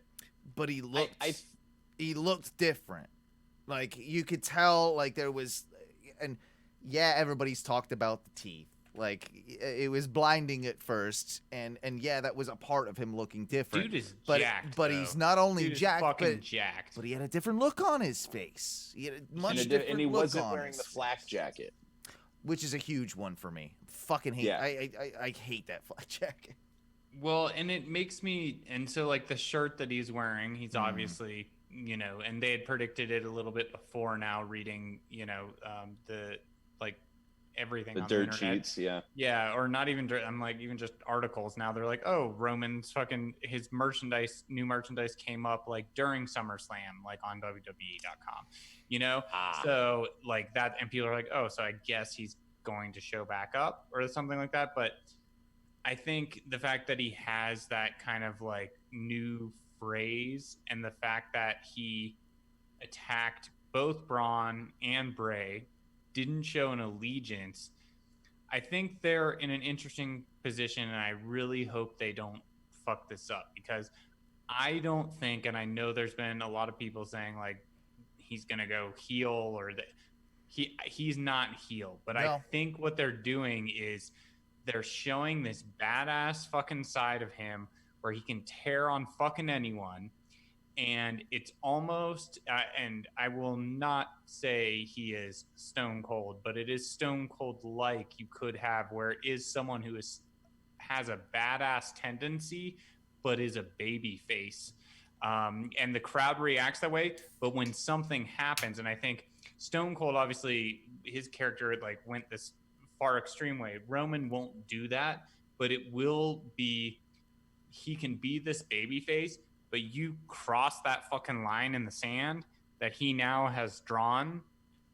But he looked. He looked different. Like you could tell. Like there was, and yeah, everybody's talked about the teeth. Like it was blinding at first, and yeah, that was a part of him looking different. Dude is jacked, but though. he's not only Dude jacked, jacked. but he had a different look on his face. He had a much different and he look wasn't on wearing the flak jacket, which is a huge one for me. Fucking hate. Yeah. I hate that flak jacket. Well, and it makes me, and so like the shirt that he's wearing, he's obviously, you know, and they had predicted it a little bit before now, reading, you know, the like. Everything the on dirt the internet. sheets, or not even I'm like even just articles now. They're like, oh, Roman's fucking his new merchandise came up like during SummerSlam, like on WWE.com, you know. So like that, and people are like, oh, so I guess he's going to show back up or something like that. But I think the fact that he has that kind of like new phrase, and the fact that he attacked both Braun and Bray, didn't show an allegiance, I think they're in an interesting position, and I really hope they don't fuck this up, because I don't think, and I know there's been a lot of people saying like he's gonna go heel or that he's not heel, but no. I think what they're doing is they're showing this badass fucking side of him where he can tear on fucking anyone. And it's almost, and I will not say he is stone cold, but it is stone cold like you could have, where it is someone who has a badass tendency, but is a baby face. And the crowd reacts that way. But when something happens, and I think Stone Cold, obviously, his character like went this far extreme way. Roman won't do that, but it will be, he can be this baby face, but you cross that fucking line in the sand that he now has drawn,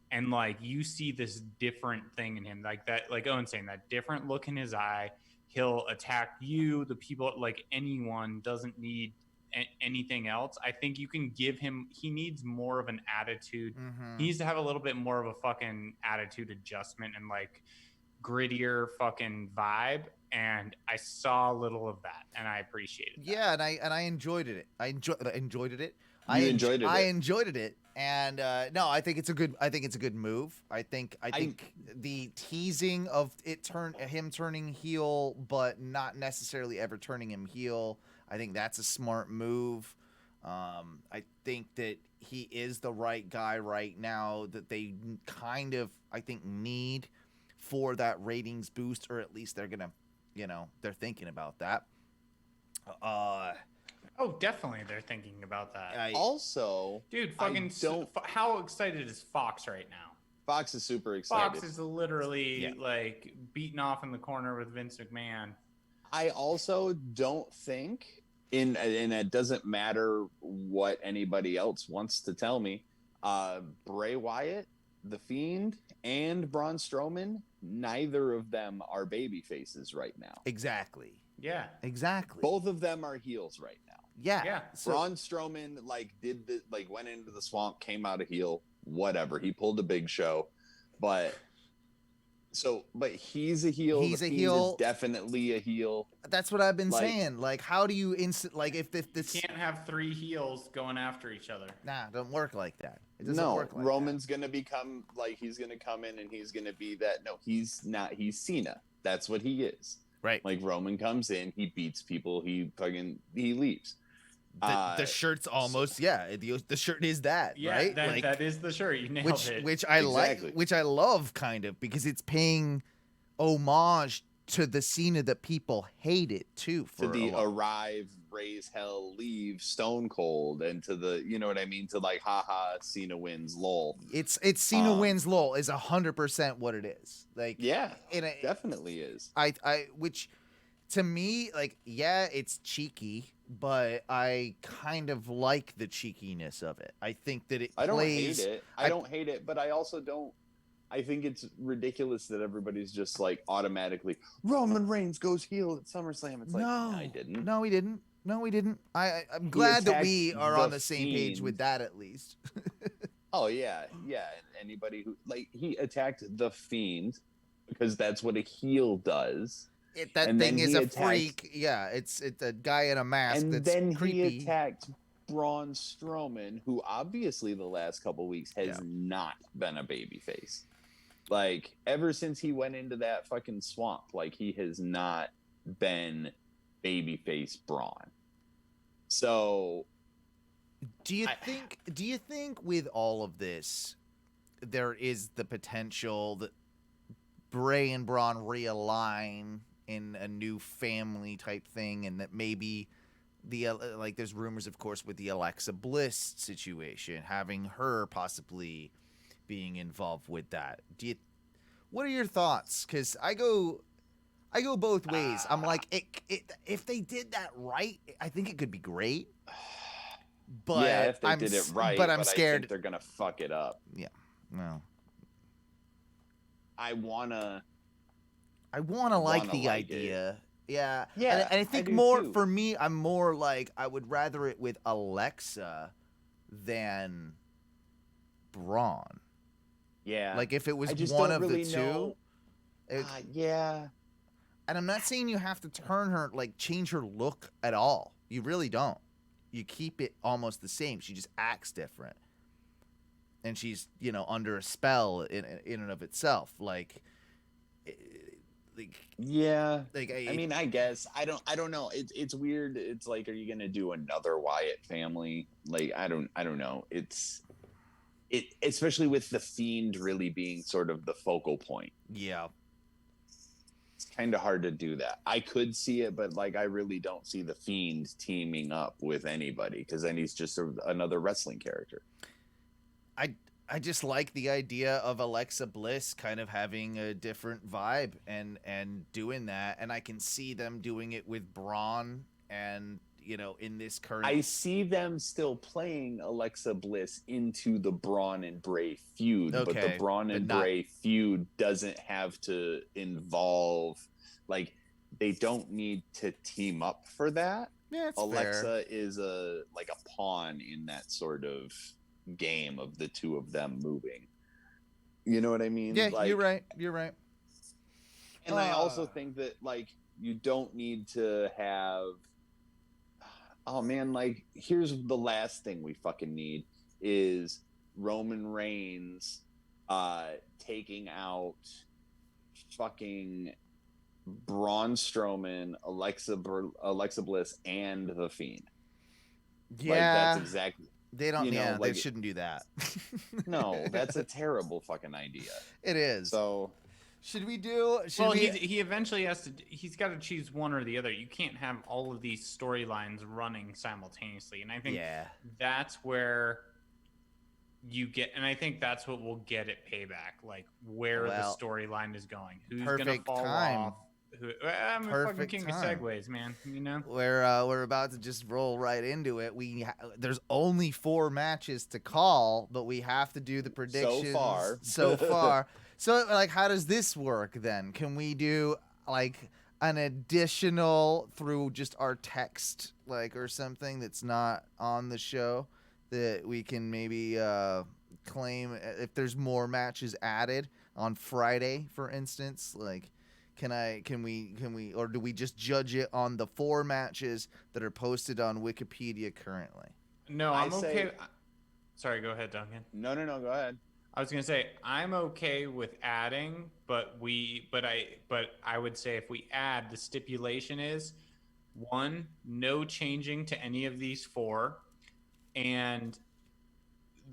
and like you see this different thing in him, like that, like Owen's saying, that different look in his eye. He'll attack you, the people, like anyone, doesn't need anything else. I think you can give him, he needs more of an attitude. He needs to have a little bit more of a fucking attitude adjustment and like grittier fucking vibe. And I saw a little of that, and I appreciated that. Yeah, and I enjoyed it. I enjoyed it. I enjoyed it, and no, I think it's a good move. I think the teasing of him turning heel, but not necessarily ever turning him heel, I think that's a smart move. I think that he is the right guy right now that they kind of, I think, need for that ratings boost, or at least they're gonna. You know, they're thinking about that. Oh, definitely, they're thinking about that. Also, dude, fucking how excited is Fox right now? Fox is super excited. Fox is literally like beaten off in the corner with Vince McMahon. I also don't think, and it doesn't matter what anybody else wants to tell me, Bray Wyatt, The Fiend, and Braun Strowman, neither of them are baby faces right now. Exactly. Yeah. Exactly. Both of them are heels right now. Yeah. Yeah. So, Braun Strowman went into the swamp, came out a heel, whatever. He pulled a big show, but he's a heel. He's a heel. Is definitely a heel. That's what I've been saying. Like, how do you if this can't have three heels going after each other? Nah, don't work like that. It doesn't work like Roman's gonna become like, he's gonna come in and he's gonna be that. No, he's not. He's Cena. That's what he is. Right. Like, Roman comes in, he beats people, he leaves. The shirt's almost the shirt is that, right? That is the shirt. You nailed it. Which I like, which I love, kind of, because it's paying homage to the Cena that people hated too. For the arrive, raise hell, leave, Stone Cold, and to the, you know what I mean, to like, haha, Cena wins, lol. It's Cena wins, lol is 100% what it is. Like, yeah, it definitely is. Which to me, like, yeah, it's cheeky, but I kind of like the cheekiness of it. I think that it I don't plays. hate it. I don't hate it, but I also don't. I think it's ridiculous that everybody's just like automatically Roman Reigns goes heel at SummerSlam. It's like, no, I didn't. No, he didn't. No, he didn't. I'm glad that we are on the same page with that at least. Oh yeah, yeah. Anybody who he attacked the Fiend because that's what a heel does. That thing is a freak. Yeah, it's a guy in a mask. And that's then creepy. he attacked Braun Strowman, who obviously the last couple weeks has not been a babyface. Like ever since he went into that fucking swamp, like he has not been babyface Braun. So, do you think with all of this, there is the potential that Bray and Braun realign in a new family type thing, and that maybe there's rumors, of course, with the Alexa Bliss situation, having her possibly being involved with that. What are your thoughts? Because I go both ways. I'm like, if they did that right, I think it could be great. But yeah, if they did it right, but I'm scared I think they're gonna fuck it up. Yeah, well, I wanna like the idea. Yeah. Yeah. And I think more too. For me, I'm more like I would rather it with Alexa than Braun. Yeah. Like if it was one of the two. Yeah. And I'm not saying you have to turn her, like change her look at all. You really don't. You keep it almost the same. She just acts different. And she's, under a spell in and of itself. Yeah. I mean, I guess I don't know. It's weird. It's like, are you gonna do another Wyatt family? Like, I don't know. It especially with the Fiend really being sort of the focal point. Yeah. It's kind of hard to do that. I could see it, but I really don't see the Fiend teaming up with anybody because then he's just another wrestling character. I just like the idea of Alexa Bliss kind of having a different vibe and doing that, and I can see them doing it with Braun and in this current. I see them still playing Alexa Bliss into the Braun and Bray feud, but the Braun and Bray feud doesn't have to involve they don't need to team up for that. Yeah, it's Alexa fair. is a pawn in that sort of game of the two of them moving. You know what I mean? Yeah, you're right. And I also think that you don't need to have here's the last thing we fucking need is Roman Reigns taking out fucking Braun Strowman, Alexa Bliss, and the Fiend. Yeah, that's exactly. They don't. They shouldn't do that. No, that's a terrible fucking idea. It is. So, should we do? He eventually has to. He's got to choose one or the other. You can't have all of these storylines running simultaneously, and I think that's where you get. And I think that's what we'll get at Payback, where the storyline is going. Who's gonna fall off? I'm a fucking king of segues, man. We're about to just roll right into it. There's only 4 matches to call, but we have to do the predictions so far. So how does this work then? Can we do an additional through just our text or something that's not on the show that we can maybe claim if there's more matches added on Friday, for instance? Can we, or do we just judge it on the 4 matches that are posted on Wikipedia currently? No, I'm okay. Sorry, go ahead, Duncan. No, go ahead. I was gonna say I'm okay with adding, but I would say if we add, the stipulation is 1, no changing to any of these 4, and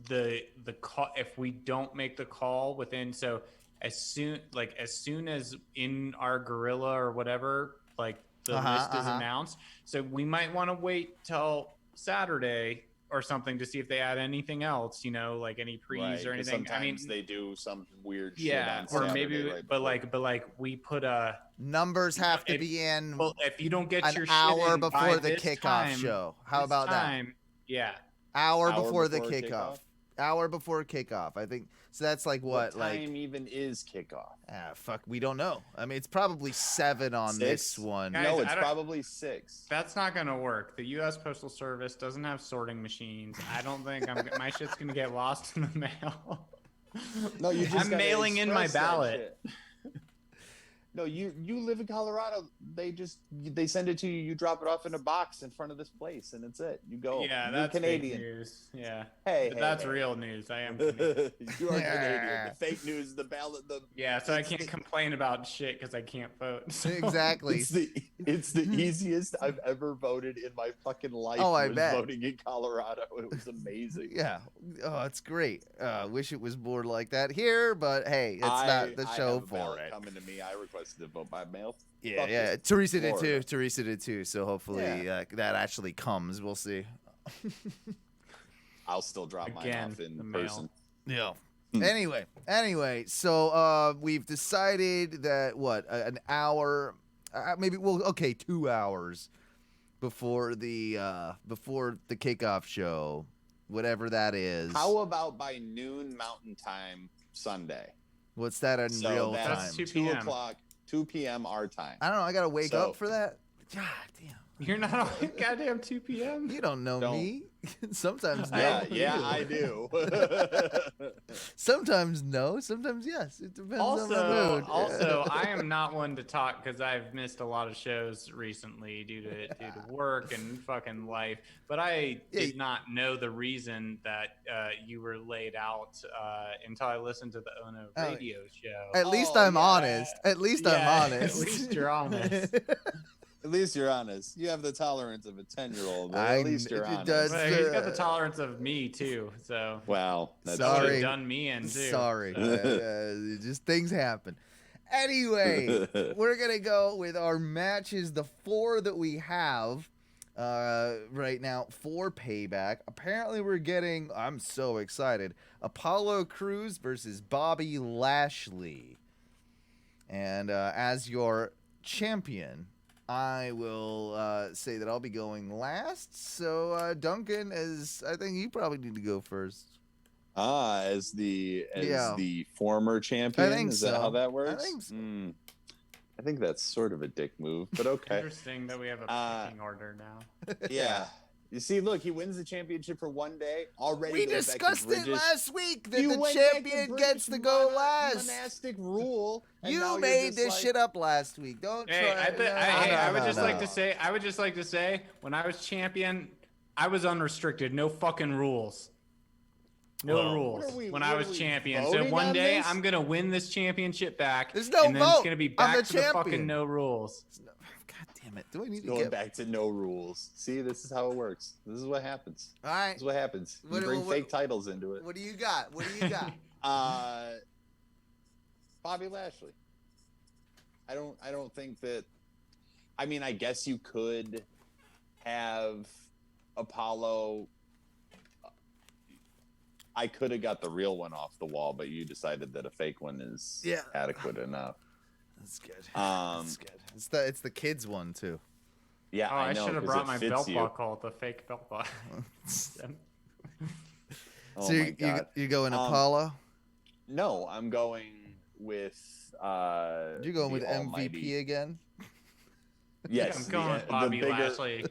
the call, if we don't make the call within as soon as in our gorilla or whatever, the list is announced. So we might want to wait till Saturday or something to see if they add anything else, like any pre's or anything. Sometimes they do some weird shit yeah, on or Saturday, maybe, right but before. like we put a Numbers have to be in well, if you don't get an your hour shit in before by the this kickoff time, show. How this about time, yeah. Hour Hour before the before kickoff. kickoff? Hour before kickoff. I think so. That's like What like time even is kickoff? fuck, we don't know. I mean, it's probably 7 on 6? this one. Guys, No, it's probably 6. That's not gonna work. The U.S. Postal Service doesn't have sorting machines. I don't think my shit's gonna get lost in the mail. No, you just I'm gotta mailing in my express that ballot. shit. No, you live in Colorado. They send it to you. You drop it off in a box in front of this place, and it's it. You go. Yeah, You're that's Canadian. fake news. Yeah, Hey, but hey, that's hey. real news. I am Canadian. You are Canadian. The fake news, the ballot, Yeah, so I can't complain about shit because I can't vote. So. Exactly. It's the easiest I've ever voted in my fucking life. Oh, I was bet. voting in Colorado. It was amazing. Yeah. Oh, it's great. Wish it was more like that here, but hey, it's not the I show have a for ballot it. coming to me. I requested to vote by mail. Yeah, Fuck yeah. it. Teresa did Florida. too. Teresa did too. So hopefully that actually comes. We'll see. I'll still drop mine Again, off in the mail. person. Yeah. Hmm. Anyway, so we've decided that an hour, maybe 2 hours before the kickoff show, whatever that is. How about by noon Mountain Time Sunday? What's that in So real that's time? 2 2 p.m. o'clock, 2 p.m. our time. I don't know. I gotta wake So- up for that. God damn. You're not on goddamn 2 p.m. You don't know Don't. me. Sometimes no. Yeah, I do. Sometimes no. Sometimes yes. It depends on the mood. Also, I am not one to talk because I've missed a lot of shows recently due to work and fucking life. But I did not know the reason that you were laid out until I listened to the Ono radio show. At least Oh, I'm yeah. honest. At least I'm Yeah, honest. At least you're honest. At least you're honest. You have the tolerance of a 10-year-old. I- At least you're it honest. does- But he's got the tolerance of me too. So Wow. That's Sorry. would true. have done me in too. Sorry. So. Just things happen. Anyway, we're going to go with our matches, the 4 that we have right now for Payback. Apparently we're getting, I'm so excited, Apollo Crews versus Bobby Lashley. And as your champion, I will say that I'll be going last. So Duncan, I think you probably need to go first. As the former champion. I think Is so. that how that works? I think so. I think that's sort of a dick move, but okay. Interesting that we have a picking order now. Yeah. You see, look, he wins the championship for one day. Already We goes back to discussed it British. last week that You the went back to champion British gets to go last. monastic rule. and now You you're made just this like- shit up last week. Don't Hey, try. I would just like to say, when I was champion, I was unrestricted, no fucking rules. No Well, rules what are we- when what I are was we champion. So voting one on day this? I'm gonna win this championship back. There's no and then it's vote. gonna be I'm back the to the fucking champion. no rules. God damn it! Do I need to Going get back to no rules. See, this is how it works. This is what happens. All right? This is what happens. You What- bring what- fake titles into it. What do you got? What do you got? Bobby Lashley. I don't think that. I mean, I guess you could have Apollo. I could have got the real one off the wall, but you decided that a fake one is adequate enough. That's good. That's good. It's the kids one too. Yeah, Oh, I know, should have 'cause brought it my fits belt you. buckle, the fake belt buckle. Oh So my God. you going Apollo? No, I'm going with. You're going with the MVP almighty- again? Yes, I'm going with Bobby the bigger, Lashley.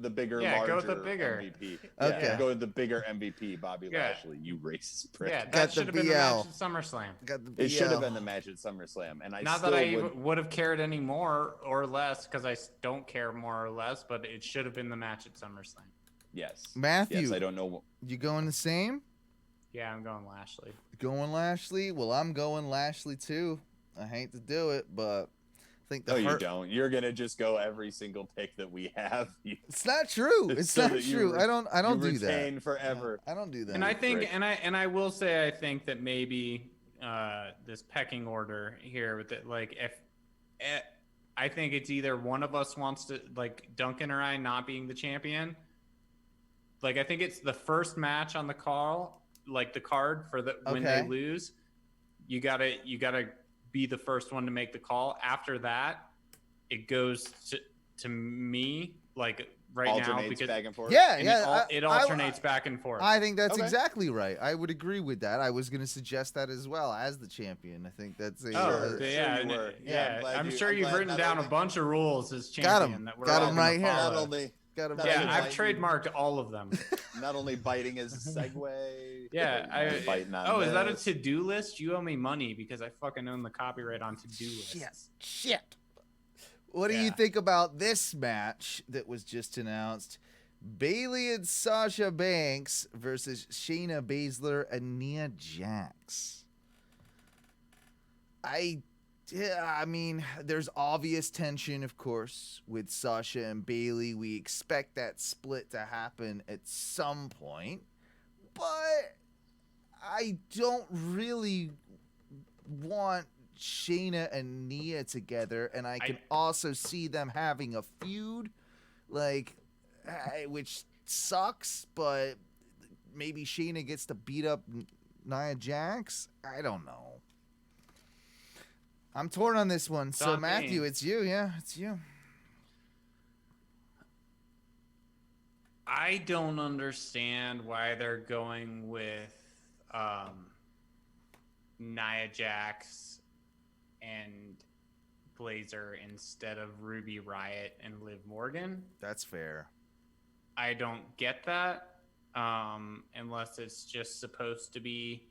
the bigger, Yeah, larger go with the bigger. MVP. Okay. Yeah, go with the bigger MVP, Bobby Yeah. Lashley. You racist prick. Yeah, Got that the should have been the BL. match at SummerSlam. Got the BL. It should have been the match at SummerSlam, and I Not still that I would. would have cared any more or less, because I don't care more or less, but it should have been the match at SummerSlam. Yes, Matthew. Yes, I don't know. You going the same? Yeah, I'm going Lashley. Going Lashley? Well, I'm going Lashley too. I hate to do it, but I think No, you don't. You're gonna just go every single pick that we have. It's not true. It's So not that you true. re- I don't you do that. retain forever. I don't do that. And I think, Rick. and I will say, I think that maybe this pecking order here with it, like I think it's either one of us wants to, like Duncan or I, not being the champion, like I think it's the first match on the call, like the card for the when they lose. You gotta be the first one to make the call. After that, it goes to me, like right alternates now, because back and forth. It alternates back and forth. I think that's exactly right. I would agree with that. I was going to suggest that as well as the champion. I think that's I'm sure you've written down a bunch of rules as champion. Got him right here. Not only. I've trademarked all of them. Not only biting as a segue. Biting on is that a to-do list? You owe me money because I fucking own the copyright on to-do lists. Shit. What do you think about this match that was just announced? Bayley and Sasha Banks versus Shayna Baszler and Nia Jax. I mean, there's obvious tension, of course, with Sasha and Bayley. We expect that split to happen at some point, but I don't really want Shayna and Nia together, and I can also see them having a feud, like, which sucks, but maybe Shayna gets to beat up Nia Jax. I don't know. I'm torn on this one. So, Matthew, it's you. Yeah, it's you. I don't understand why they're going with Nia Jax and Blazer instead of Ruby Riott and Liv Morgan. That's fair. I don't get that unless it's just supposed to be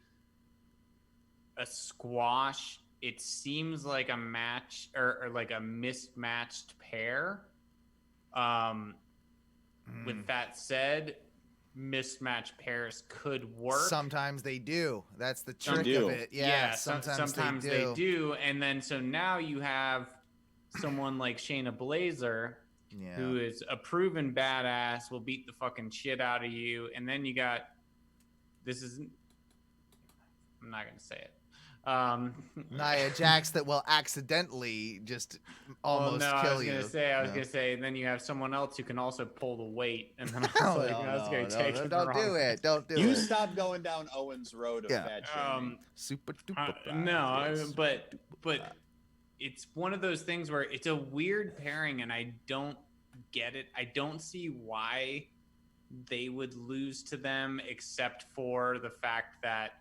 a squash. It seems like a match or like a mismatched pair. With that said, mismatched pairs could work. Sometimes they do. That's the trick of it. Yeah, sometimes they do. And then so now you have someone like Shayna Baszler, who is a proven badass, will beat the fucking shit out of you. And then you got I'm not gonna say it. Nia Jax that will accidentally just almost kill you. I was gonna say, and then you have someone else who can also pull the weight, and then I was gonna take it. Don't do it. Don't do it. You stop going down Owen's road of fat shaming. Super duper. But it's one of those things where it's a weird pairing, and I don't get it. I don't see why they would lose to them, except for the fact that,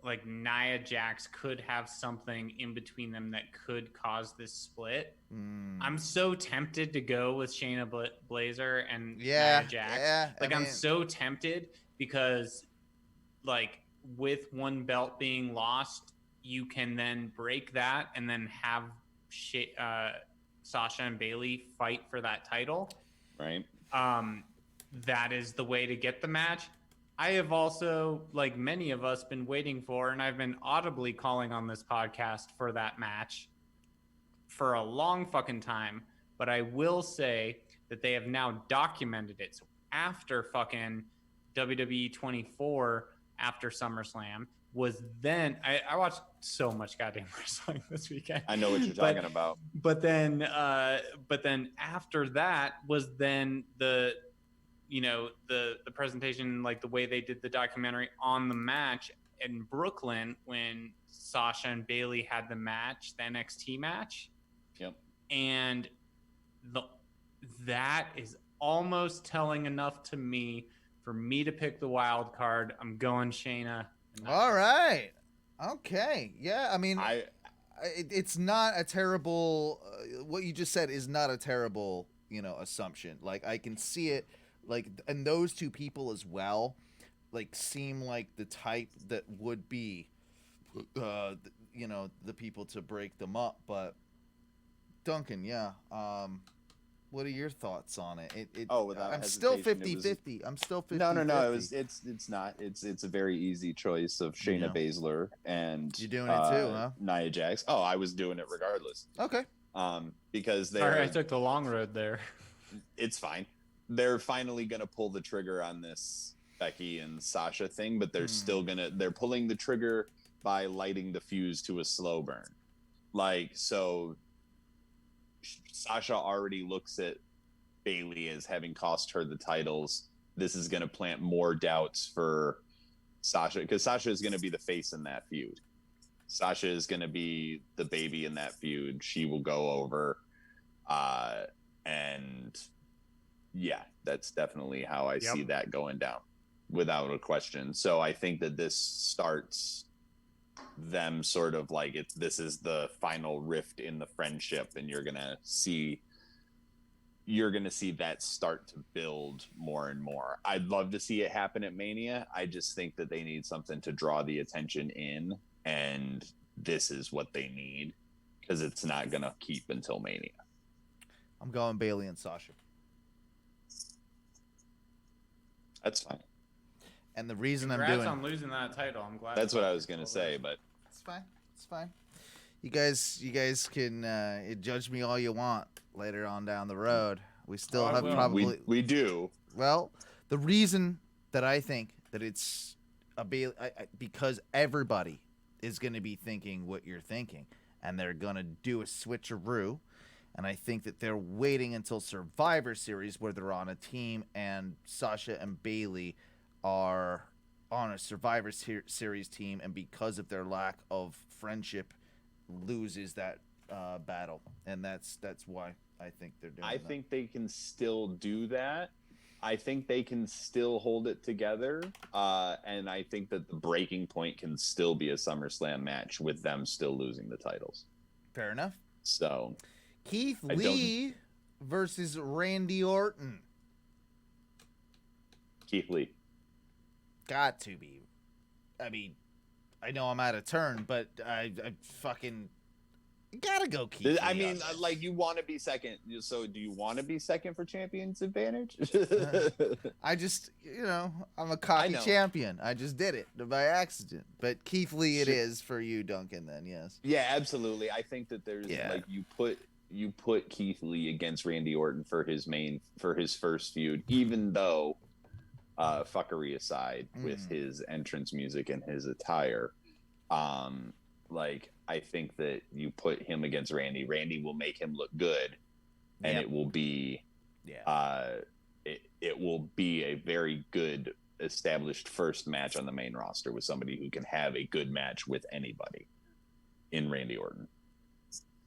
like, Nia Jax could have something in between them that could cause this split. I'm so tempted to go with Shayna Baszler and Nia Jax. I'm so tempted because, like, with one belt being lost, you can then break that and then have Sasha and Bayley fight for that title. Right. That is the way to get the match. I have also, like many of us, been waiting for, and I've been audibly calling on this podcast for that match for a long fucking time. But I will say that they have now documented it. So after fucking WWE 24, after SummerSlam, was then I watched so much goddamn wrestling this weekend. I know what you're talking about. But then after that was then the presentation, like the way they did the documentary on the match in Brooklyn when Sasha and Bayley had the match, the NXT match. Yep. And that is almost telling enough to me for me to pick the wild card. I'm going Shayna. All right. Okay. Yeah. I mean, it's not a terrible. What you just said is not a terrible, assumption. Like, I can see it. Like, and those two people as well, like, seem like the type that would be, the people to break them up. But Duncan, what are your thoughts on it? I'm still 50-50. I'm still 50-50. No. It's not. It's a very easy choice of Shayna Baszler and you're doing it too, huh? Nia Jax. Oh, I was doing it regardless. Okay. Because sorry, I took the long road there. It's fine. They're finally gonna pull the trigger on this Becky and Sasha thing, but they're still they're pulling the trigger by lighting the fuse to a slow burn. Like, so Sasha already looks at Bayley as having cost her the titles. This is going to plant more doubts for Sasha, because Sasha is going to be the face in that feud. Sasha is going to be the baby in that feud. She will go over. And yeah, that's definitely how I see that going down without a question. So I think that this starts them sort of like this is the final rift in the friendship, and you're going to see that start to build more and more. I'd love to see it happen at Mania. I just think that they need something to draw the attention in, and this is what they need, because it's not going to keep until Mania. I'm going Bayley and Sasha. That's fine. And the reason Congrats on losing that title. I'm glad. That's what I was going to say, but it's fine. It's fine. You guys can judge me all you want later on down the road. We still have probably we do. Well, the reason that I think that it's a Bayley, because everybody is going to be thinking what you're thinking, and they're going to do a switcheroo, and I think that they're waiting until Survivor Series where they're on a team, and Sasha and Bayley are on a Survivor Series team, and because of their lack of friendship, loses that battle, and that's why I think they're doing that. Think they can still do that. I think they can still hold it together, and I think that the breaking point can still be a SummerSlam match with them still losing the titles. Fair enough. So, Keith Lee versus Randy Orton. Keith Lee. Got to be. I mean, I know I'm out of turn, but I fucking gotta go Keith Lee. I mean, like, you want to be second. So do you want to be second for Champion's Advantage? I just, I'm a cocky champion. I just did it by accident. But Keith Lee it is for you, Duncan, then, yes. Yeah, absolutely. I think that there's, like, you put Keith Lee against Randy Orton for his first feud, even though, fuckery aside, with his entrance music and his attire, like, I think that you put him against Randy. Randy will make him look good, and it will be, it will be a very good established first match on the main roster with somebody who can have a good match with anybody in Randy Orton.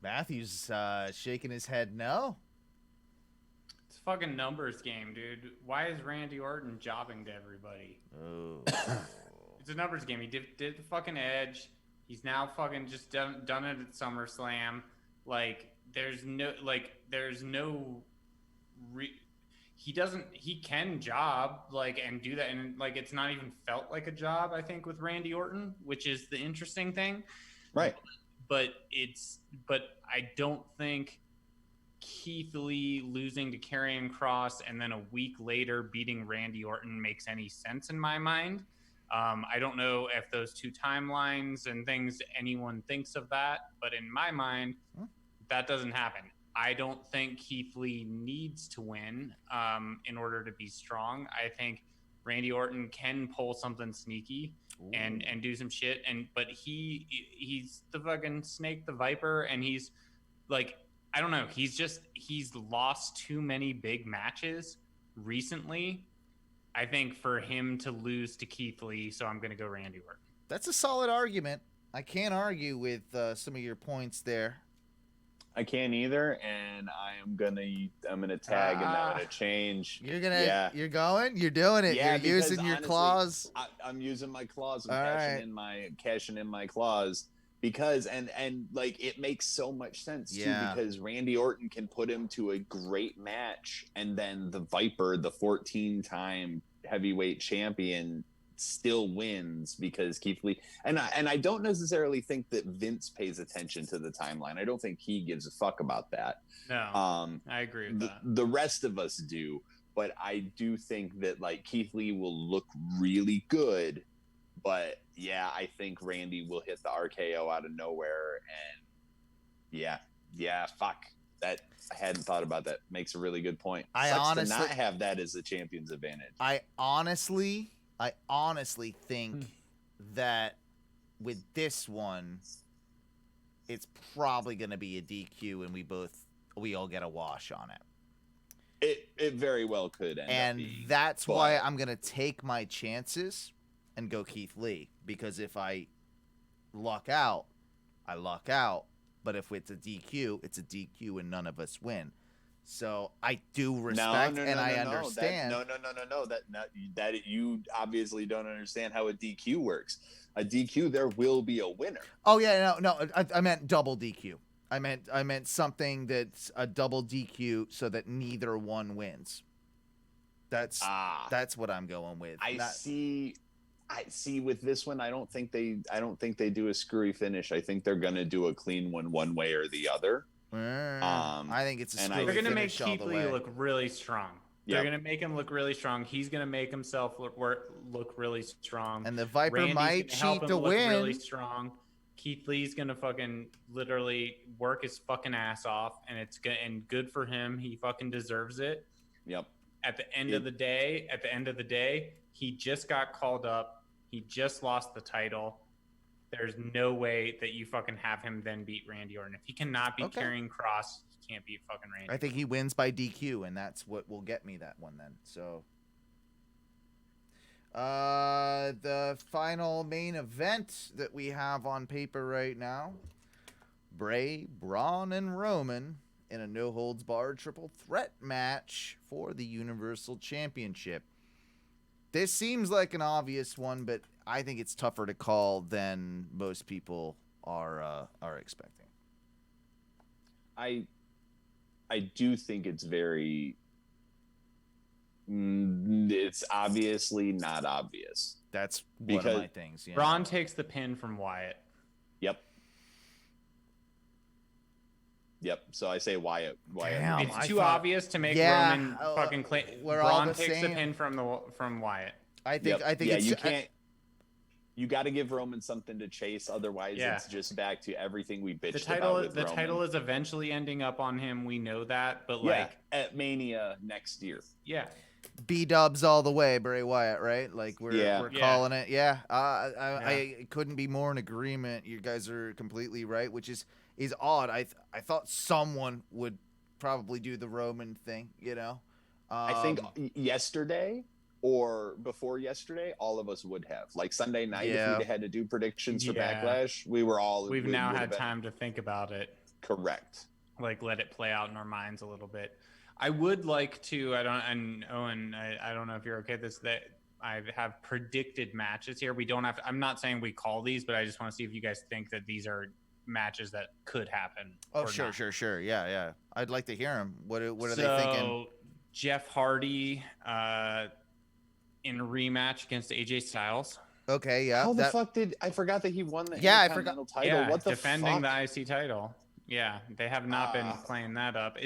Matthew's shaking his head no. It's a fucking numbers game, dude. Why is Randy Orton jobbing to everybody? Oh. It's a numbers game. He did the fucking Edge. He's now fucking just done it at SummerSlam. He can job, and do that. And, it's not even felt like a job, I think, with Randy Orton, which is the interesting thing. Right. But I don't think Keith Lee losing to Karrion Kross and then a week later beating Randy Orton makes any sense in my mind. I don't know if those two timelines and things anyone thinks of that, but in my mind, that doesn't happen. I don't think Keith Lee needs to win in order to be strong. I think Randy Orton can pull something sneaky and do some shit. But he's the fucking snake, the viper, and he's I don't know. He's lost too many big matches recently, I think, for him to lose to Keith Lee, so I'm going to go Randy Orton. That's a solid argument. I can't argue with some of your points there. I can't either, and I'm gonna tag and I'm gonna change. You're doing it. Yeah, you're using your claws. I'm using my claws. I'm cashing in my claws because and it makes so much sense too, because Randy Orton can put him to a great match, and then the Viper, the 14-time heavyweight champion, still wins because Keith Lee and I don't necessarily think that Vince pays attention to the timeline. I don't think he gives a fuck about that. No, I agree with that. The rest of us do, but I do think that Keith Lee will look really good. But yeah, I think Randy will hit the RKO out of nowhere, and fuck that. I hadn't thought about that. Makes a really good point. I honestly to not have that as a champion's advantage. I honestly think that with this one, it's probably going to be a DQ, and we all get a wash on it. It very well could end up being. And that's why I'm going to take my chances and go Keith Lee. Because if I luck out, I luck out. But if it's a DQ, it's a DQ and none of us win. So I do respect I understand. That you obviously don't understand how a DQ works. A DQ, there will be a winner. Oh, yeah, no. I meant double DQ. I meant something that's a double DQ so that neither one wins. That's what I'm going with. I see with this one, I don't think they do a screwy finish. I think they're gonna do a clean one way or the other. I think it's a screwy They're gonna make finish all Keith the Lee way. look really strong. They're gonna make him look really strong. He's gonna make himself look really strong. And the Viper Randy's might gonna help cheat him to look win. really strong. Keith Lee's gonna fucking literally work his fucking ass off, and it's good and good for him. He fucking deserves it. Yep. At the end of the day, he just got called up. He just lost the title. There's no way that you fucking have him then beat Randy Orton. If he cannot beat Karrion Kross, he can't beat fucking Randy. I think he wins by DQ, and that's what will get me that one then. So, the final main event that we have on paper right now: Bray, Braun, and Roman in a no-holds-barred triple threat match for the Universal Championship. This seems like an obvious one, but I think it's tougher to call than most people are expecting. I do think it's very. It's obviously not obvious. That's one of my things. Yeah. Braun takes the pin from Wyatt. Yep. So I say Wyatt. Damn, It's too obvious to make Roman fucking claim. Braun takes the pin from Wyatt. I think it's, you can't. You got to give Roman something to chase, otherwise it's just back to everything we bitched about with Roman. Title is eventually ending up on him. We know that, but at Mania next year. Yeah. B-dubs all the way, Bray Wyatt, right? Like we're calling it. Yeah. I couldn't be more in agreement. You guys are completely right, which is odd. I thought someone would probably do the Roman thing, you know. I think yesterday or before yesterday, all of us would have. Like Sunday night, if we had to do predictions for Backlash, we've now had time to think about it. Correct. Like let it play out in our minds a little bit. I would like to. I don't know if you're okay with this. That I have predicted matches here. We don't have to. I'm not saying we call these, but I just want to see if you guys think that these are matches that could happen. Oh, sure. Yeah. I'd like to hear them. What are they thinking? Jeff Hardy in a rematch against AJ Styles. Okay, yeah. How the fuck did I forgot that he won the Intercontinental title? What the defending the IC title. Yeah, they have not been playing that up.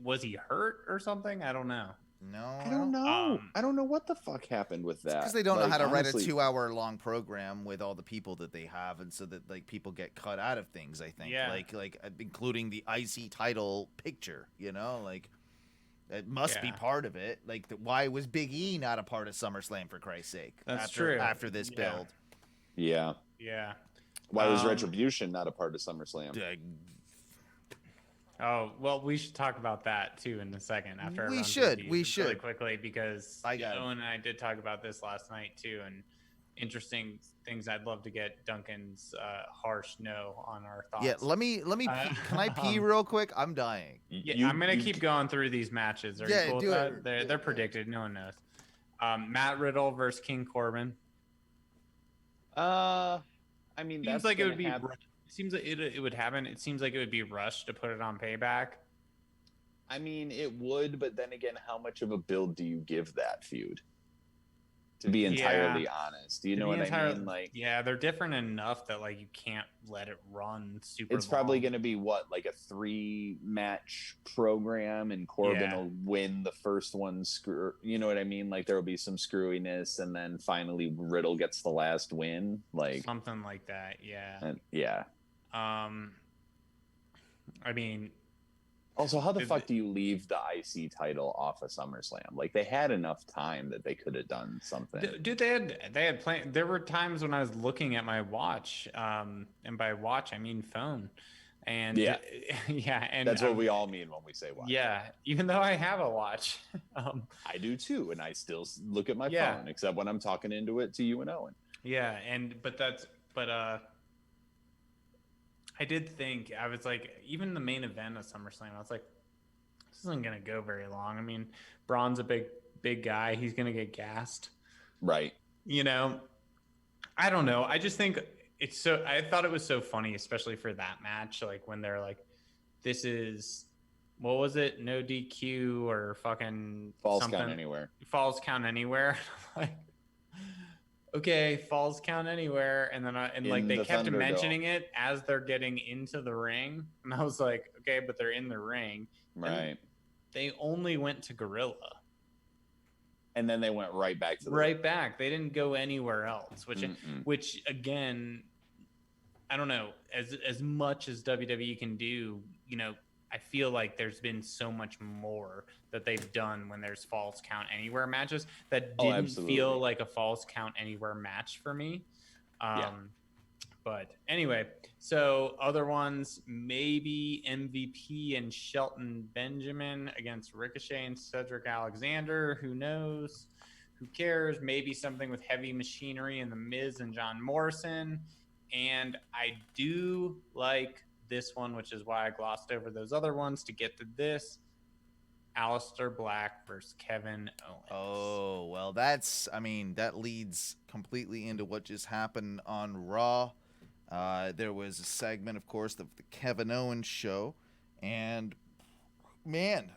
Was he hurt or something? I don't know. No, I don't know. I don't know what the fuck happened with that. Because they don't know how to write a 2-hour-long program with all the people that they have, and so that like people get cut out of things. I think, like including the IC title picture. You know, like it must be part of it. Like, why was Big E not a part of SummerSlam, for Christ's sake? That's true. After this build. Yeah. Why was Retribution not a part of SummerSlam? Oh, well, we should talk about that too in a second. After we should really quickly, because Owen and I did talk about this last night too, and interesting things. I'd love to get Duncan's harsh no on our thoughts. Yeah, let me. Can I pee real quick? I'm dying. Yeah, I'm gonna keep going through these matches. Are you cool with that? They're predicted. No one knows. Matt Riddle versus King Corbin. I mean, seems like it would be. Seems like it would happen. It seems like it would be rushed to put it on Payback. I mean, it would, but then again, how much of a build do you give that feud? To be entirely honest, you know what I mean? Like, they're different enough that like you can't let it run super. It's probably going to be like a 3-match program, and Corbin will win the first one. You know what I mean? Like there will be some screwiness, and then finally Riddle gets the last win, like something like that. Yeah. I mean, also, how the fuck do you leave the IC title off of SummerSlam? Like they had enough time that they could have done something. Dude, they had planned. There were times when I was looking at my watch, and by watch I mean phone. And yeah, and that's what we all mean when we say watch. Yeah, even though I have a watch. I do too, and I still look at my Yeah. phone, except when I'm talking into it to you and Owen. Yeah, but I did think, I was like, even the main event of SummerSlam, I was like, this isn't gonna go very long. I mean, Braun's a big guy. He's gonna get gassed. Right. You know, I don't know. I just think it's so. I thought it was so funny, especially for that match. Like when they're like, "This is what was it? No DQ or fucking Falls something. count anywhere. Falls count anywhere." Like, okay, falls count anywhere, and then like they kept Thunderdome. mentioning it as they're getting into the ring, and I was like, okay, but they're in the ring, Right? And they only went to Gorilla. And then they went right back to back. They didn't go anywhere else, which again, I don't know. As much as WWE can do, you know, I feel like there's been so much more that they've done when there's falls count anywhere matches that didn't feel like a falls count anywhere match for me. But anyway, so other ones, maybe MVP and Shelton Benjamin against Ricochet and Cedric Alexander. Who knows? Who cares? Maybe something with Heavy Machinery and The Miz and John Morrison. And I do like this one, which is why I glossed over those other ones to get to this. Aliester Black versus Kevin Owens. Oh, well, that leads completely into what just happened on Raw. There was a segment, of course, of the Kevin Owens show, and man,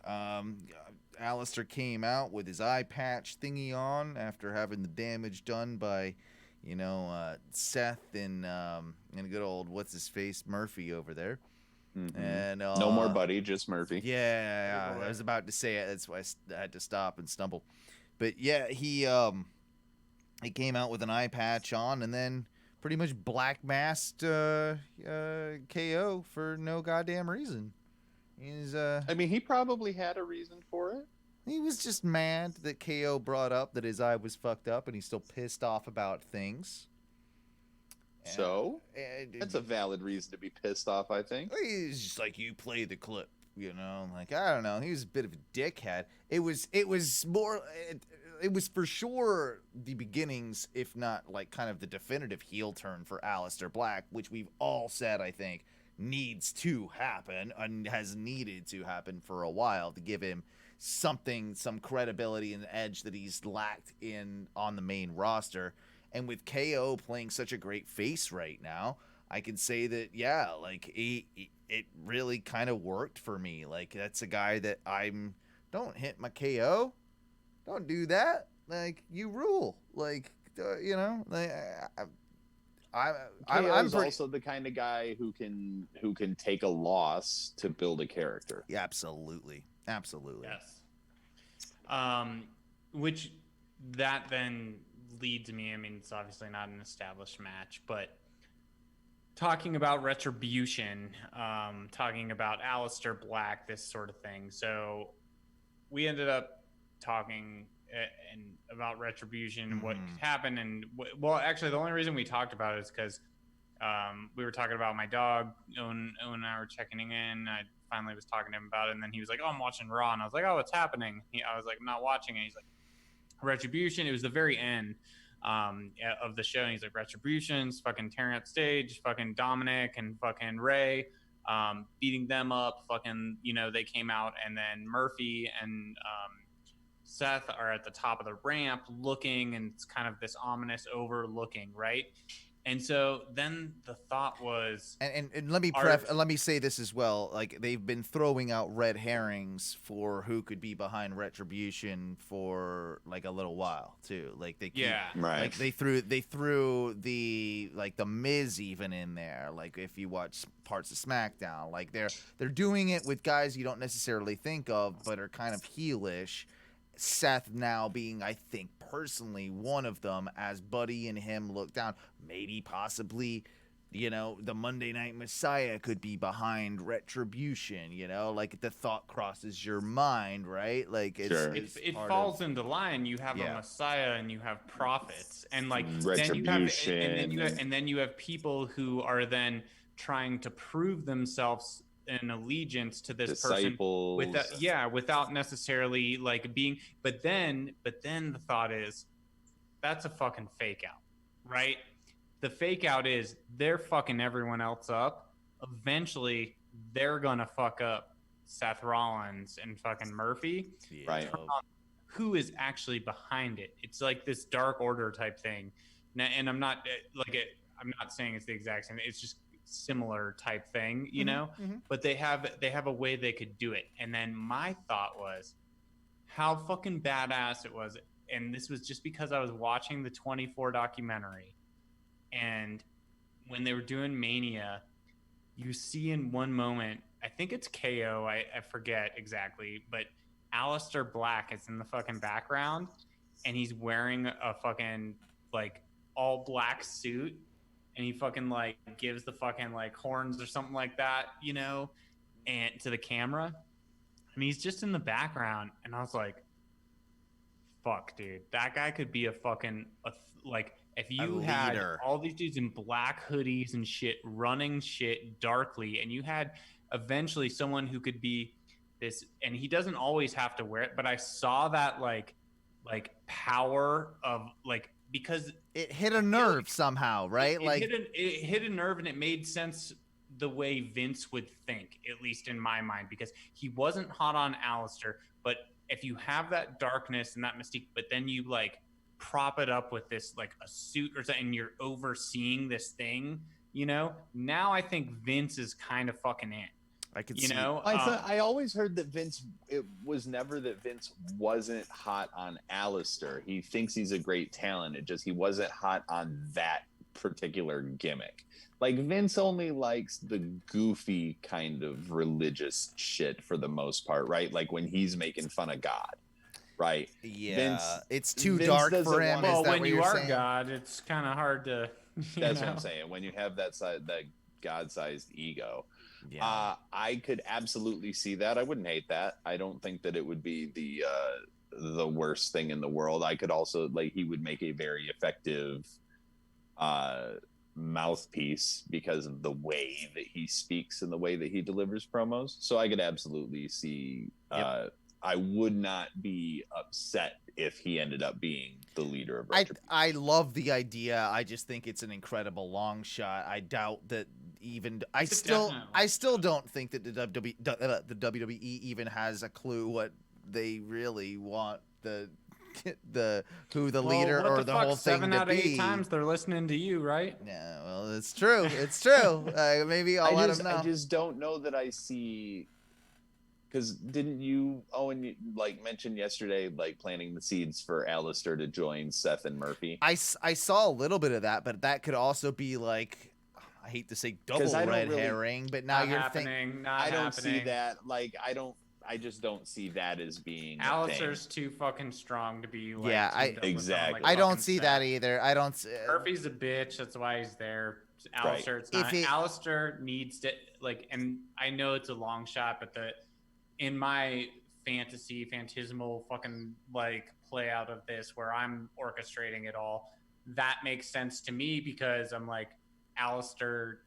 Aliester came out with his eye patch thingy on after having the damage done by, Seth and good old what's his face Murphy over there. Mm-hmm. And no more Buddy, just Murphy. Yeah, I was about to say it. That's why I had to stop and stumble. But yeah, he came out with an eye patch on, and then pretty much black masked KO for no goddamn reason. He probably had a reason for it. He was just mad that KO brought up that his eye was fucked up, and he's still pissed off about things. So that's a valid reason to be pissed off, I think. He's just like, you play the clip, like, I don't know. He was a bit of a dickhead. It was for sure the beginnings, if not like kind of the definitive heel turn for Aliester Black, which we've all said, I think, needs to happen and has needed to happen for a while to give him some credibility and edge that he's lacked on the main roster. And with KO playing such a great face right now, I can say that, yeah, like it really kind of worked for me. Like, that's a guy that don't hit my KO. Don't do that. Like, you rule. Like, I'm also the kind of guy who can take a loss to build a character. Yeah, absolutely. Yes. Which that then leads me. I mean, it's obviously not an established match, but talking about Retribution, talking about Aliester Black, this sort of thing. So we ended up talking about Retribution and what happened. And actually, the only reason we talked about it is because we were talking about my dog. Owen and I were checking in. I finally was talking to him about it, and then he was like, "Oh, I'm watching Raw," and I was like, "Oh, what's happening?" I was like, "I'm not watching it." He's like, "Retribution." It was the very end of the show, and he's like, "Retribution's fucking tearing up stage, fucking Dominic and fucking Ray, beating them up, fucking, they came out, and then Murphy and Seth are at the top of the ramp looking, and it's kind of this ominous overlooking, right?" And so then the thought was, and let me say this as well. Like, they've been throwing out red herrings for who could be behind Retribution for like a little while too. Like right. Like they threw the Miz even in there. Like, if you watch parts of SmackDown, like they're doing it with guys you don't necessarily think of, but are kind of heelish. Seth now being, I think, personally one of them, as Buddy and him look down. Maybe possibly, the Monday Night Messiah could be behind Retribution, like the thought crosses your mind, right? Like, it falls into line. You have a Messiah and you have prophets, and like Retribution, then you have people who are then trying to prove themselves an allegiance to this Disciples. person without necessarily like being, but then the thought is that's a fucking fake out, right? The fake out is they're fucking everyone else up. Eventually they're gonna fuck up Seth Rollins and fucking Murphy. Right. Who is actually behind it? It's like this Dark Order type thing. And I'm not I'm not saying it's the exact same. It's just similar type thing, you know. But they have a way they could do it. And then my thought was how fucking badass it was. And this was just because I was watching the 24 documentary, and when they were doing Mania, you see in one moment, I think it's KO, I forget exactly, but Aliester Black is in the fucking background, and he's wearing a fucking like all black suit, and he fucking like gives the fucking like horns or something like that, you know, and to the camera, and he's just in the background, and I was like, fuck, dude, that guy could be a fucking like if you had all these dudes in black hoodies and shit running shit darkly, and you had eventually someone who could be this, and he doesn't always have to wear it, but I saw that like power of like, because it hit a nerve somehow, right? It hit a nerve, and it made sense the way Vince would think, at least in my mind, because he wasn't hot on Aliester, but if you have that darkness and that mystique, but then you like prop it up with this like a suit or something, and you're overseeing this thing, you know, now I think Vince is kind of fucking in. I could see. Know, I always heard that it was never that Vince wasn't hot on Aliester. He thinks he's a great talent. It just he wasn't hot on that particular gimmick. Like Vince only likes the goofy kind of religious shit for the most part, right? Like when he's making fun of God, right? Yeah, it's too dark for him. Well, when you are God, it's kind of hard to. That's what I'm saying. When you have that God-sized ego. Yeah. I could absolutely see that. I wouldn't hate that. I don't think that it would be the worst thing in the world. I could also like he would make a very effective mouthpiece because of the way that he speaks and the way that he delivers promos. So I could absolutely see. I would not be upset if he ended up being the leader of Retribution. I love the idea. I just think it's an incredible long shot. I doubt that even I still don't think that the WWE even has a clue what they really want the leader or the whole thing to be. 7 out of 8 times they're listening to you, right? Yeah, well, it's true. It's true. Maybe I'll let them know. I just don't know that I see. Because didn't you, Owen, like mention yesterday, like planting the seeds for Aliester to join Seth and Murphy? I saw a little bit of that, but that could also be like, I hate to say double red herring, but now you're thinking. I don't see that. Like, I just don't see that as being. Alister's too fucking strong to be. Like, exactly. I don't see that either. I don't. Murphy's a bitch. That's why he's there. Aliester, it's not. Aliester needs to like, and I know it's a long shot, but in my phantasmal fucking like play out of this where I'm orchestrating it all, that makes sense to me because I'm like, Aliester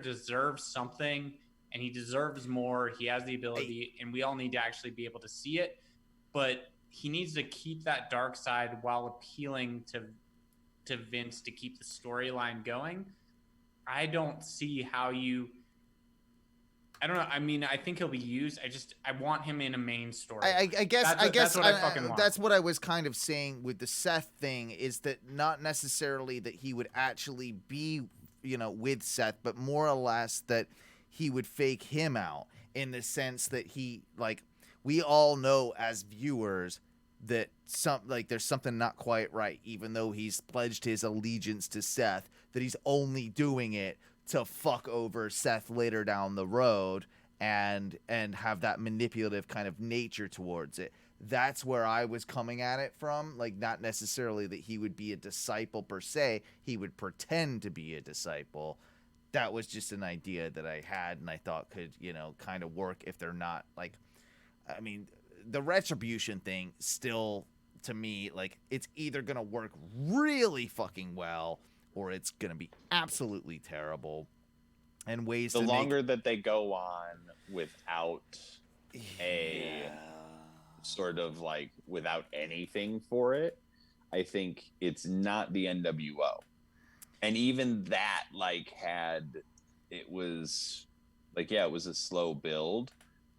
deserves something, and he deserves more. He has the ability, and we all need to actually be able to see it, but he needs to keep that dark side while appealing to Vince to keep the storyline going. I don't see how you. I don't know. I mean, I think he'll be used. I want him in a main story. I guess that's what I fucking want. That's what I was kind of saying with the Seth thing, is that not necessarily that he would actually be, with Seth, but more or less that he would fake him out in the sense that he, like, we all know as viewers that there's something not quite right, even though he's pledged his allegiance to Seth, that he's only doing it to fuck over Seth later down the road and have that manipulative kind of nature towards it. That's where I was coming at it from. Like, not necessarily that he would be a disciple per se. He would pretend to be a disciple. That was just an idea that I had and I thought could, kind of work if they're not like, I mean, the Retribution thing still, to me, like, it's either going to work really fucking well or it's going to be absolutely terrible. and ways the to longer that they go on without a sort of like without anything for it, I think it's not the NWO. And even that it was a slow build,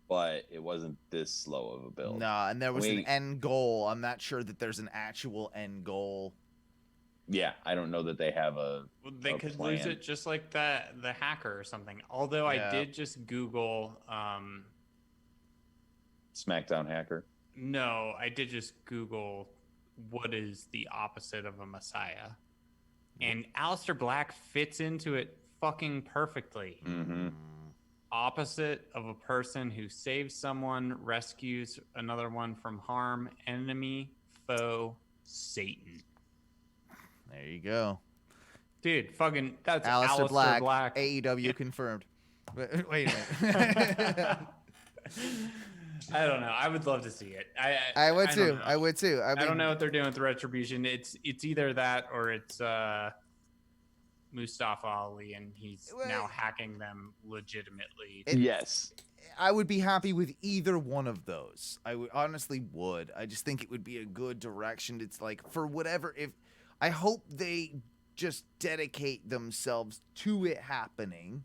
but it wasn't this slow of a build. No, and there was an end goal. I'm not sure that there's an actual end goal. Yeah, I don't know that they have They could plan. lose it just like the hacker or something. Although I did just Google SmackDown hacker. No, I did just Google what is the opposite of a Messiah. And Aliester Black fits into it fucking perfectly. Mm-hmm. Opposite of a person who saves someone, rescues another one from harm, enemy, foe, Satan. There you go. Dude, fucking, that's Aliester Black. AEW confirmed. Wait a minute. I don't know. I would love to see it. I would too. I would too. I don't know what they're doing with the Retribution. It's either that or it's Mustafa Ali, and he's now hacking them legitimately. Yes. I would be happy with either one of those. I would honestly would. I just think it would be a good direction. It's like for whatever. If I hope they just dedicate themselves to it happening.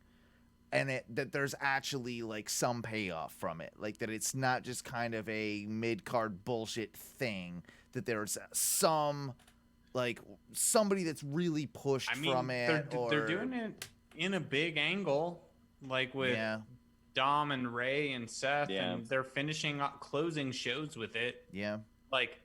And that there's actually like some payoff from it, like that it's not just kind of a mid-card bullshit thing. That there's some, like somebody that's really pushed from it. They're doing it in a big angle, like with Dom and Ray and Seth, and they're closing shows with it. Yeah, like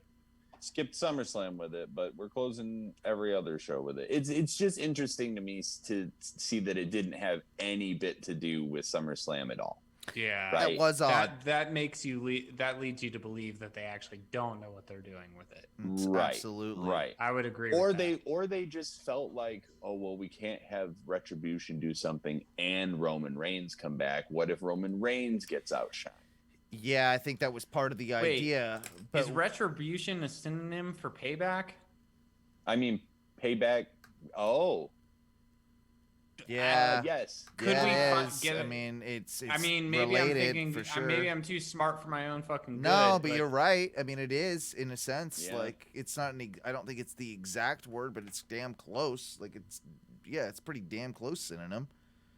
skipped SummerSlam with it, but we're closing every other show with it. It's just interesting to me to see that it didn't have any bit to do with SummerSlam at all. Yeah, right? That was odd. That makes you that leads you to believe that they actually don't know what they're doing with it. Right, absolutely. Right, I would agree. Or they just felt like, oh well, we can't have Retribution do something and Roman Reigns come back. What if Roman Reigns gets outshined? Yeah, I think that was part of the idea. But is Retribution a synonym for Payback? I mean, Payback. Oh. Yeah. Yes. Could we get it? I mean, it's maybe related, I'm thinking for sure. maybe I'm too smart for my own fucking good. No, but you're right. I mean, it is in a sense. Yeah. Like it's not. I don't think it's the exact word, but it's damn close. Like it's pretty damn close synonym.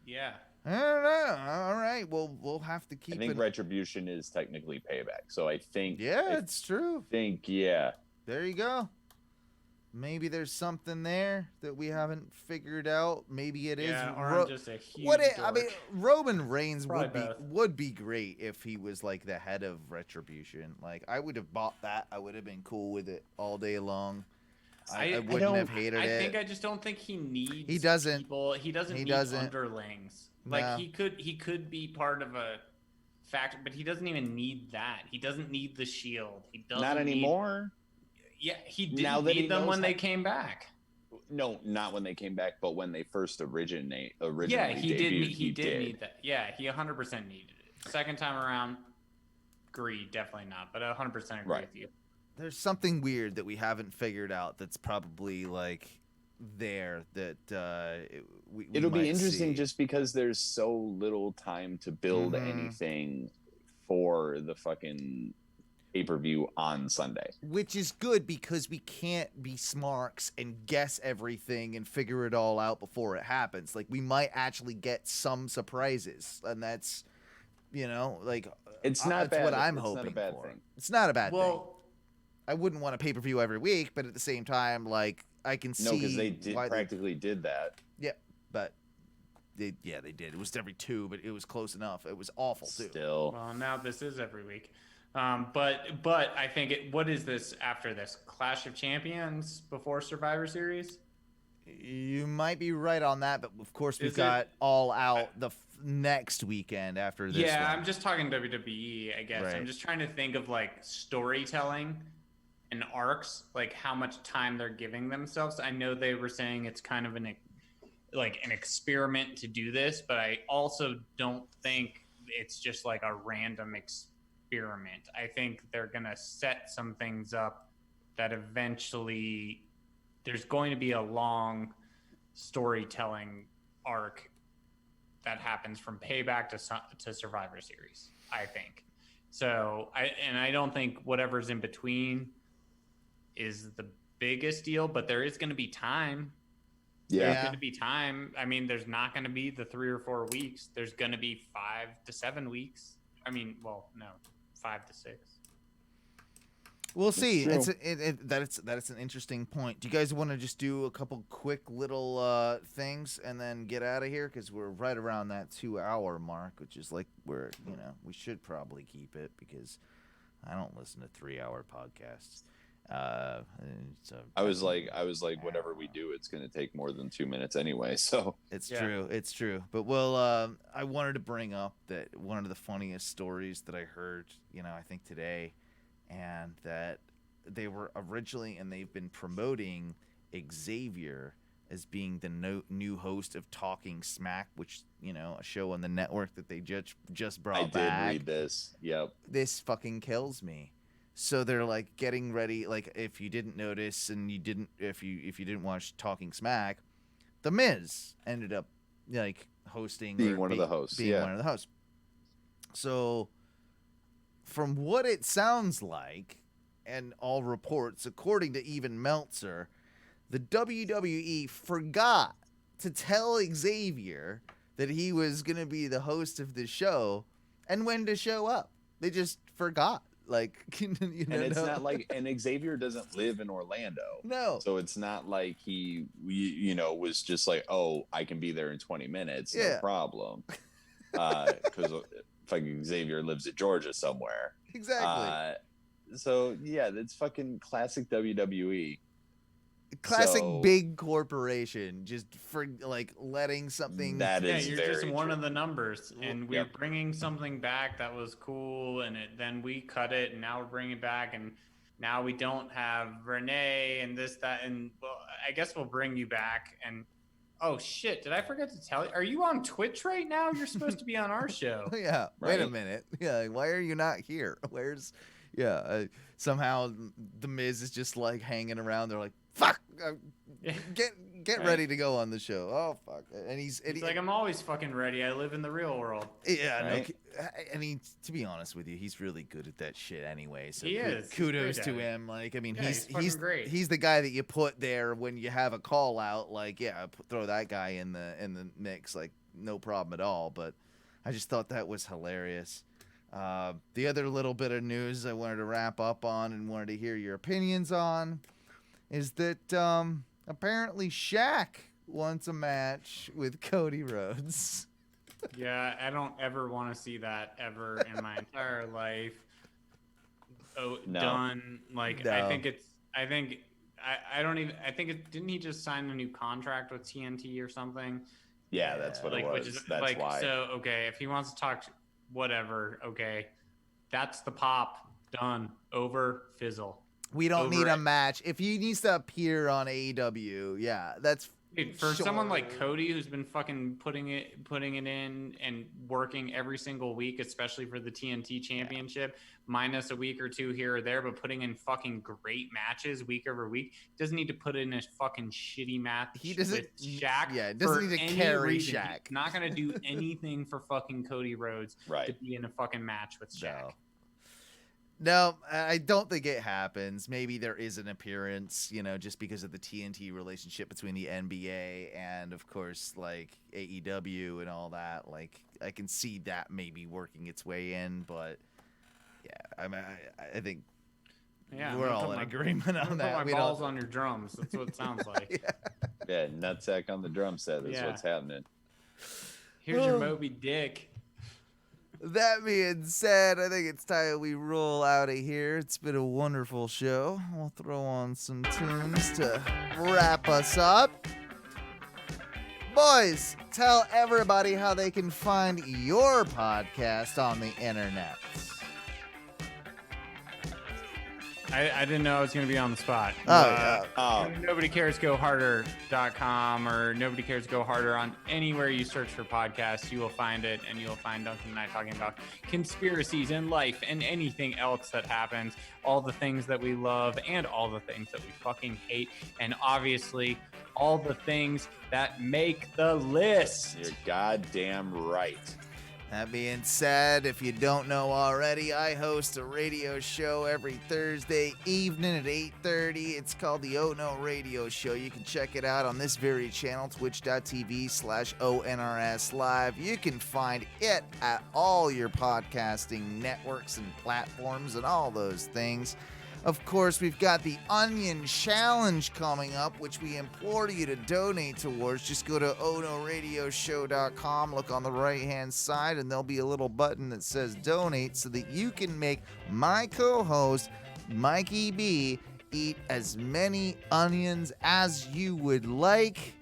Yeah. I don't know. All right. Well, we'll have to keep. I think Retribution is technically Payback, so I think. Yeah, it's true. Yeah. There you go. Maybe there's something there that we haven't figured out. Maybe it is. Or I'm just a huge I mean, Roman Reigns Probably would be great if he was like the head of Retribution. Like I would have bought that. I would have been cool with it all day long. I wouldn't have hated it. I just don't think he needs. He doesn't. People. He doesn't need underlings. Like he could be part of a factor, but he doesn't even need that. He doesn't need the Shield. He doesn't. Not anymore. Yeah, he didn't need them when they came back. No, not when they came back, but when they first originally yeah, he debuted, he did need that. Yeah, he 100% needed it. Second time around, agreed, definitely not, but 100% agree with you. There's something weird that we haven't figured out that's probably like there that it'll be interesting see. Just because there's so little time to build anything for the fucking pay-per-view on Sunday, which is good because we can't be smarks and guess everything and figure it all out before it happens. Like we might actually get some surprises, and that's like it's not that's bad. what I'm it's hoping not a bad for. thing. It's not a bad thing. I wouldn't want a pay-per-view every week, but at the same time, like I can see because they practically did that. Yeah, but they did. It was every 2, but it was close enough. It was awful too. Still, well, now this is every week. But I think what is this after this Clash of Champions before Survivor Series? You might be right on that, but of course we've got All Out the next weekend after this. Yeah, one. I'm just talking WWE, I guess. Right. I'm just trying to think of like storytelling and arcs, like how much time they're giving themselves. I know they were saying it's kind of an experiment to do this, but I also don't think it's just like a random experiment. I think they're gonna set some things up that eventually there's going to be a long storytelling arc that happens from Payback to Survivor Series, I think. So I don't think whatever's in between is the biggest deal, but there is going to be time. There's going to be time. I mean, there's not going to be the 3 or 4 weeks. There's going to be 5 to 7 weeks. I mean, well, no, 5 to 6. We'll see. That's an interesting point. Do you guys want to just do a couple quick little things and then get out of here? Because we're right around that 2-hour mark, which is like where we should probably keep it, because I don't listen to 3-hour podcasts. So I was like, whatever we do, it's going to take more than 2 minutes anyway. So it's true. But I wanted to bring up that one of the funniest stories that I heard, I think today, and that they were originally, and they've been promoting Xavier as being the new host of Talking Smack, which, a show on the network that they just brought back. I did read this. Yep. This fucking kills me. So they're like getting ready. Like, if you didn't notice and if you didn't watch Talking Smack, The Miz ended up like hosting, being one of the hosts. So from what it sounds like, and all reports, according to even Meltzer, the WWE forgot to tell Xavier that he was going to be the host of the show and when to show up. They just forgot. Like, it's not like, and Xavier doesn't live in Orlando. No. So it's not like he, was just like, oh, I can be there in 20 minutes. No problem. Because fucking Xavier lives in Georgia somewhere. Exactly. So yeah, that's fucking classic WWE. Classic big corporation, just for like letting something. That is you're very just one true. of the numbers, and we're bringing something back that was cool, and then we cut it, and now we're bringing it back, and now we don't have Renee and this, that, and well, I guess we'll bring you back. And oh shit, did I forget to tell you? Are you on Twitch right now? You're supposed to be on our show. Yeah. Right? Wait a minute. Yeah. Why are you not here? Somehow the Miz is just like hanging around. They're like, fuck, get ready to go on the show. Oh fuck, and he's like, I'm always fucking ready. I live in the real world. Yeah, right? I mean, to be honest with you, he's really good at that shit anyway. So he is. Kudos to him. Like, I mean, he's great. He's the guy that you put there when you have a call out. Like, throw that guy in the mix. Like, no problem at all. But I just thought that was hilarious. The other little bit of news I wanted to wrap up on and wanted to hear your opinions on is that apparently Shaq wants a match with Cody Rhodes. Yeah, I don't ever want to see that ever in my entire life. Done. Like, no. I think didn't he just sign a new contract with TNT or something? Yeah, that's what it was. Which is, that's why. So, okay, if he wants to talk, whatever, okay. That's the pop. Done. Over. Fizzle. We don't need a match. If he needs to appear on AEW, that's dude, for someone like Cody, who's been fucking putting it in and working every single week, especially for the TNT Championship, minus a week or two here or there, but putting in fucking great matches week over week, doesn't need to put in a fucking shitty match with Shaq. Yeah, doesn't need to carry reason. Shaq. He's not gonna do anything for fucking Cody Rhodes to be in a fucking match with Shaq. No, I don't think it happens. Maybe there is an appearance, just because of the TNT relationship between the NBA and, of course, like AEW and all that. Like, I can see that maybe working its way in, but yeah, I mean, I think we're all in agreement on that. Put my balls on your drums. That's what it sounds like. Yeah, nutsack on the drum set is what's happening. Here's your Moby Dick. That being said, I think it's time we roll out of here. It's been a wonderful show. We'll throw on some tunes to wrap us up. Boys, tell everybody how they can find your podcast on the internet. I didn't know I was going to be on the spot. Nobody Cares Go Harder.com or Nobody Cares Go Harder on anywhere you search for podcasts. You will find it, and you will find Duncan and I talking about conspiracies in life and anything else that happens, all the things that we love and all the things that we fucking hate, and obviously all the things that make the list. You're goddamn right. That being said, if you don't know already, I host a radio show every Thursday evening at 8:30. It's called the Oh No Radio Show. You can check it out on this very channel, twitch.tv/ONRS Live. You can find it at all your podcasting networks and platforms and all those things. Of course, we've got the Onion Challenge coming up, which we implore you to donate towards. Just go to ohnoradioshow.com, look on the right-hand side, and there'll be a little button that says donate so that you can make my co-host, Mikey B, eat as many onions as you would like.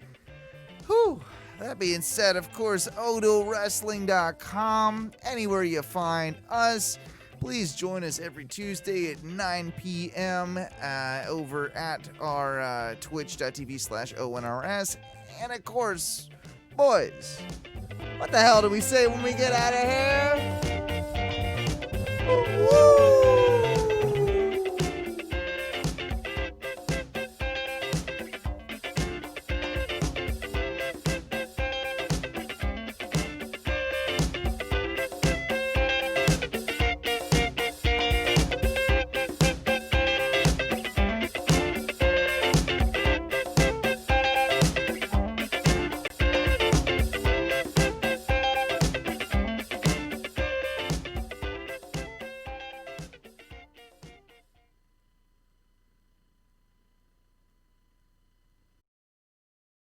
Whew. That being said, of course, odowrestling.com, anywhere you find us. Please join us every Tuesday at 9 p.m. Over at our twitch.tv/ONRS. And of course, boys, what the hell do we say when we get out of here? Woo!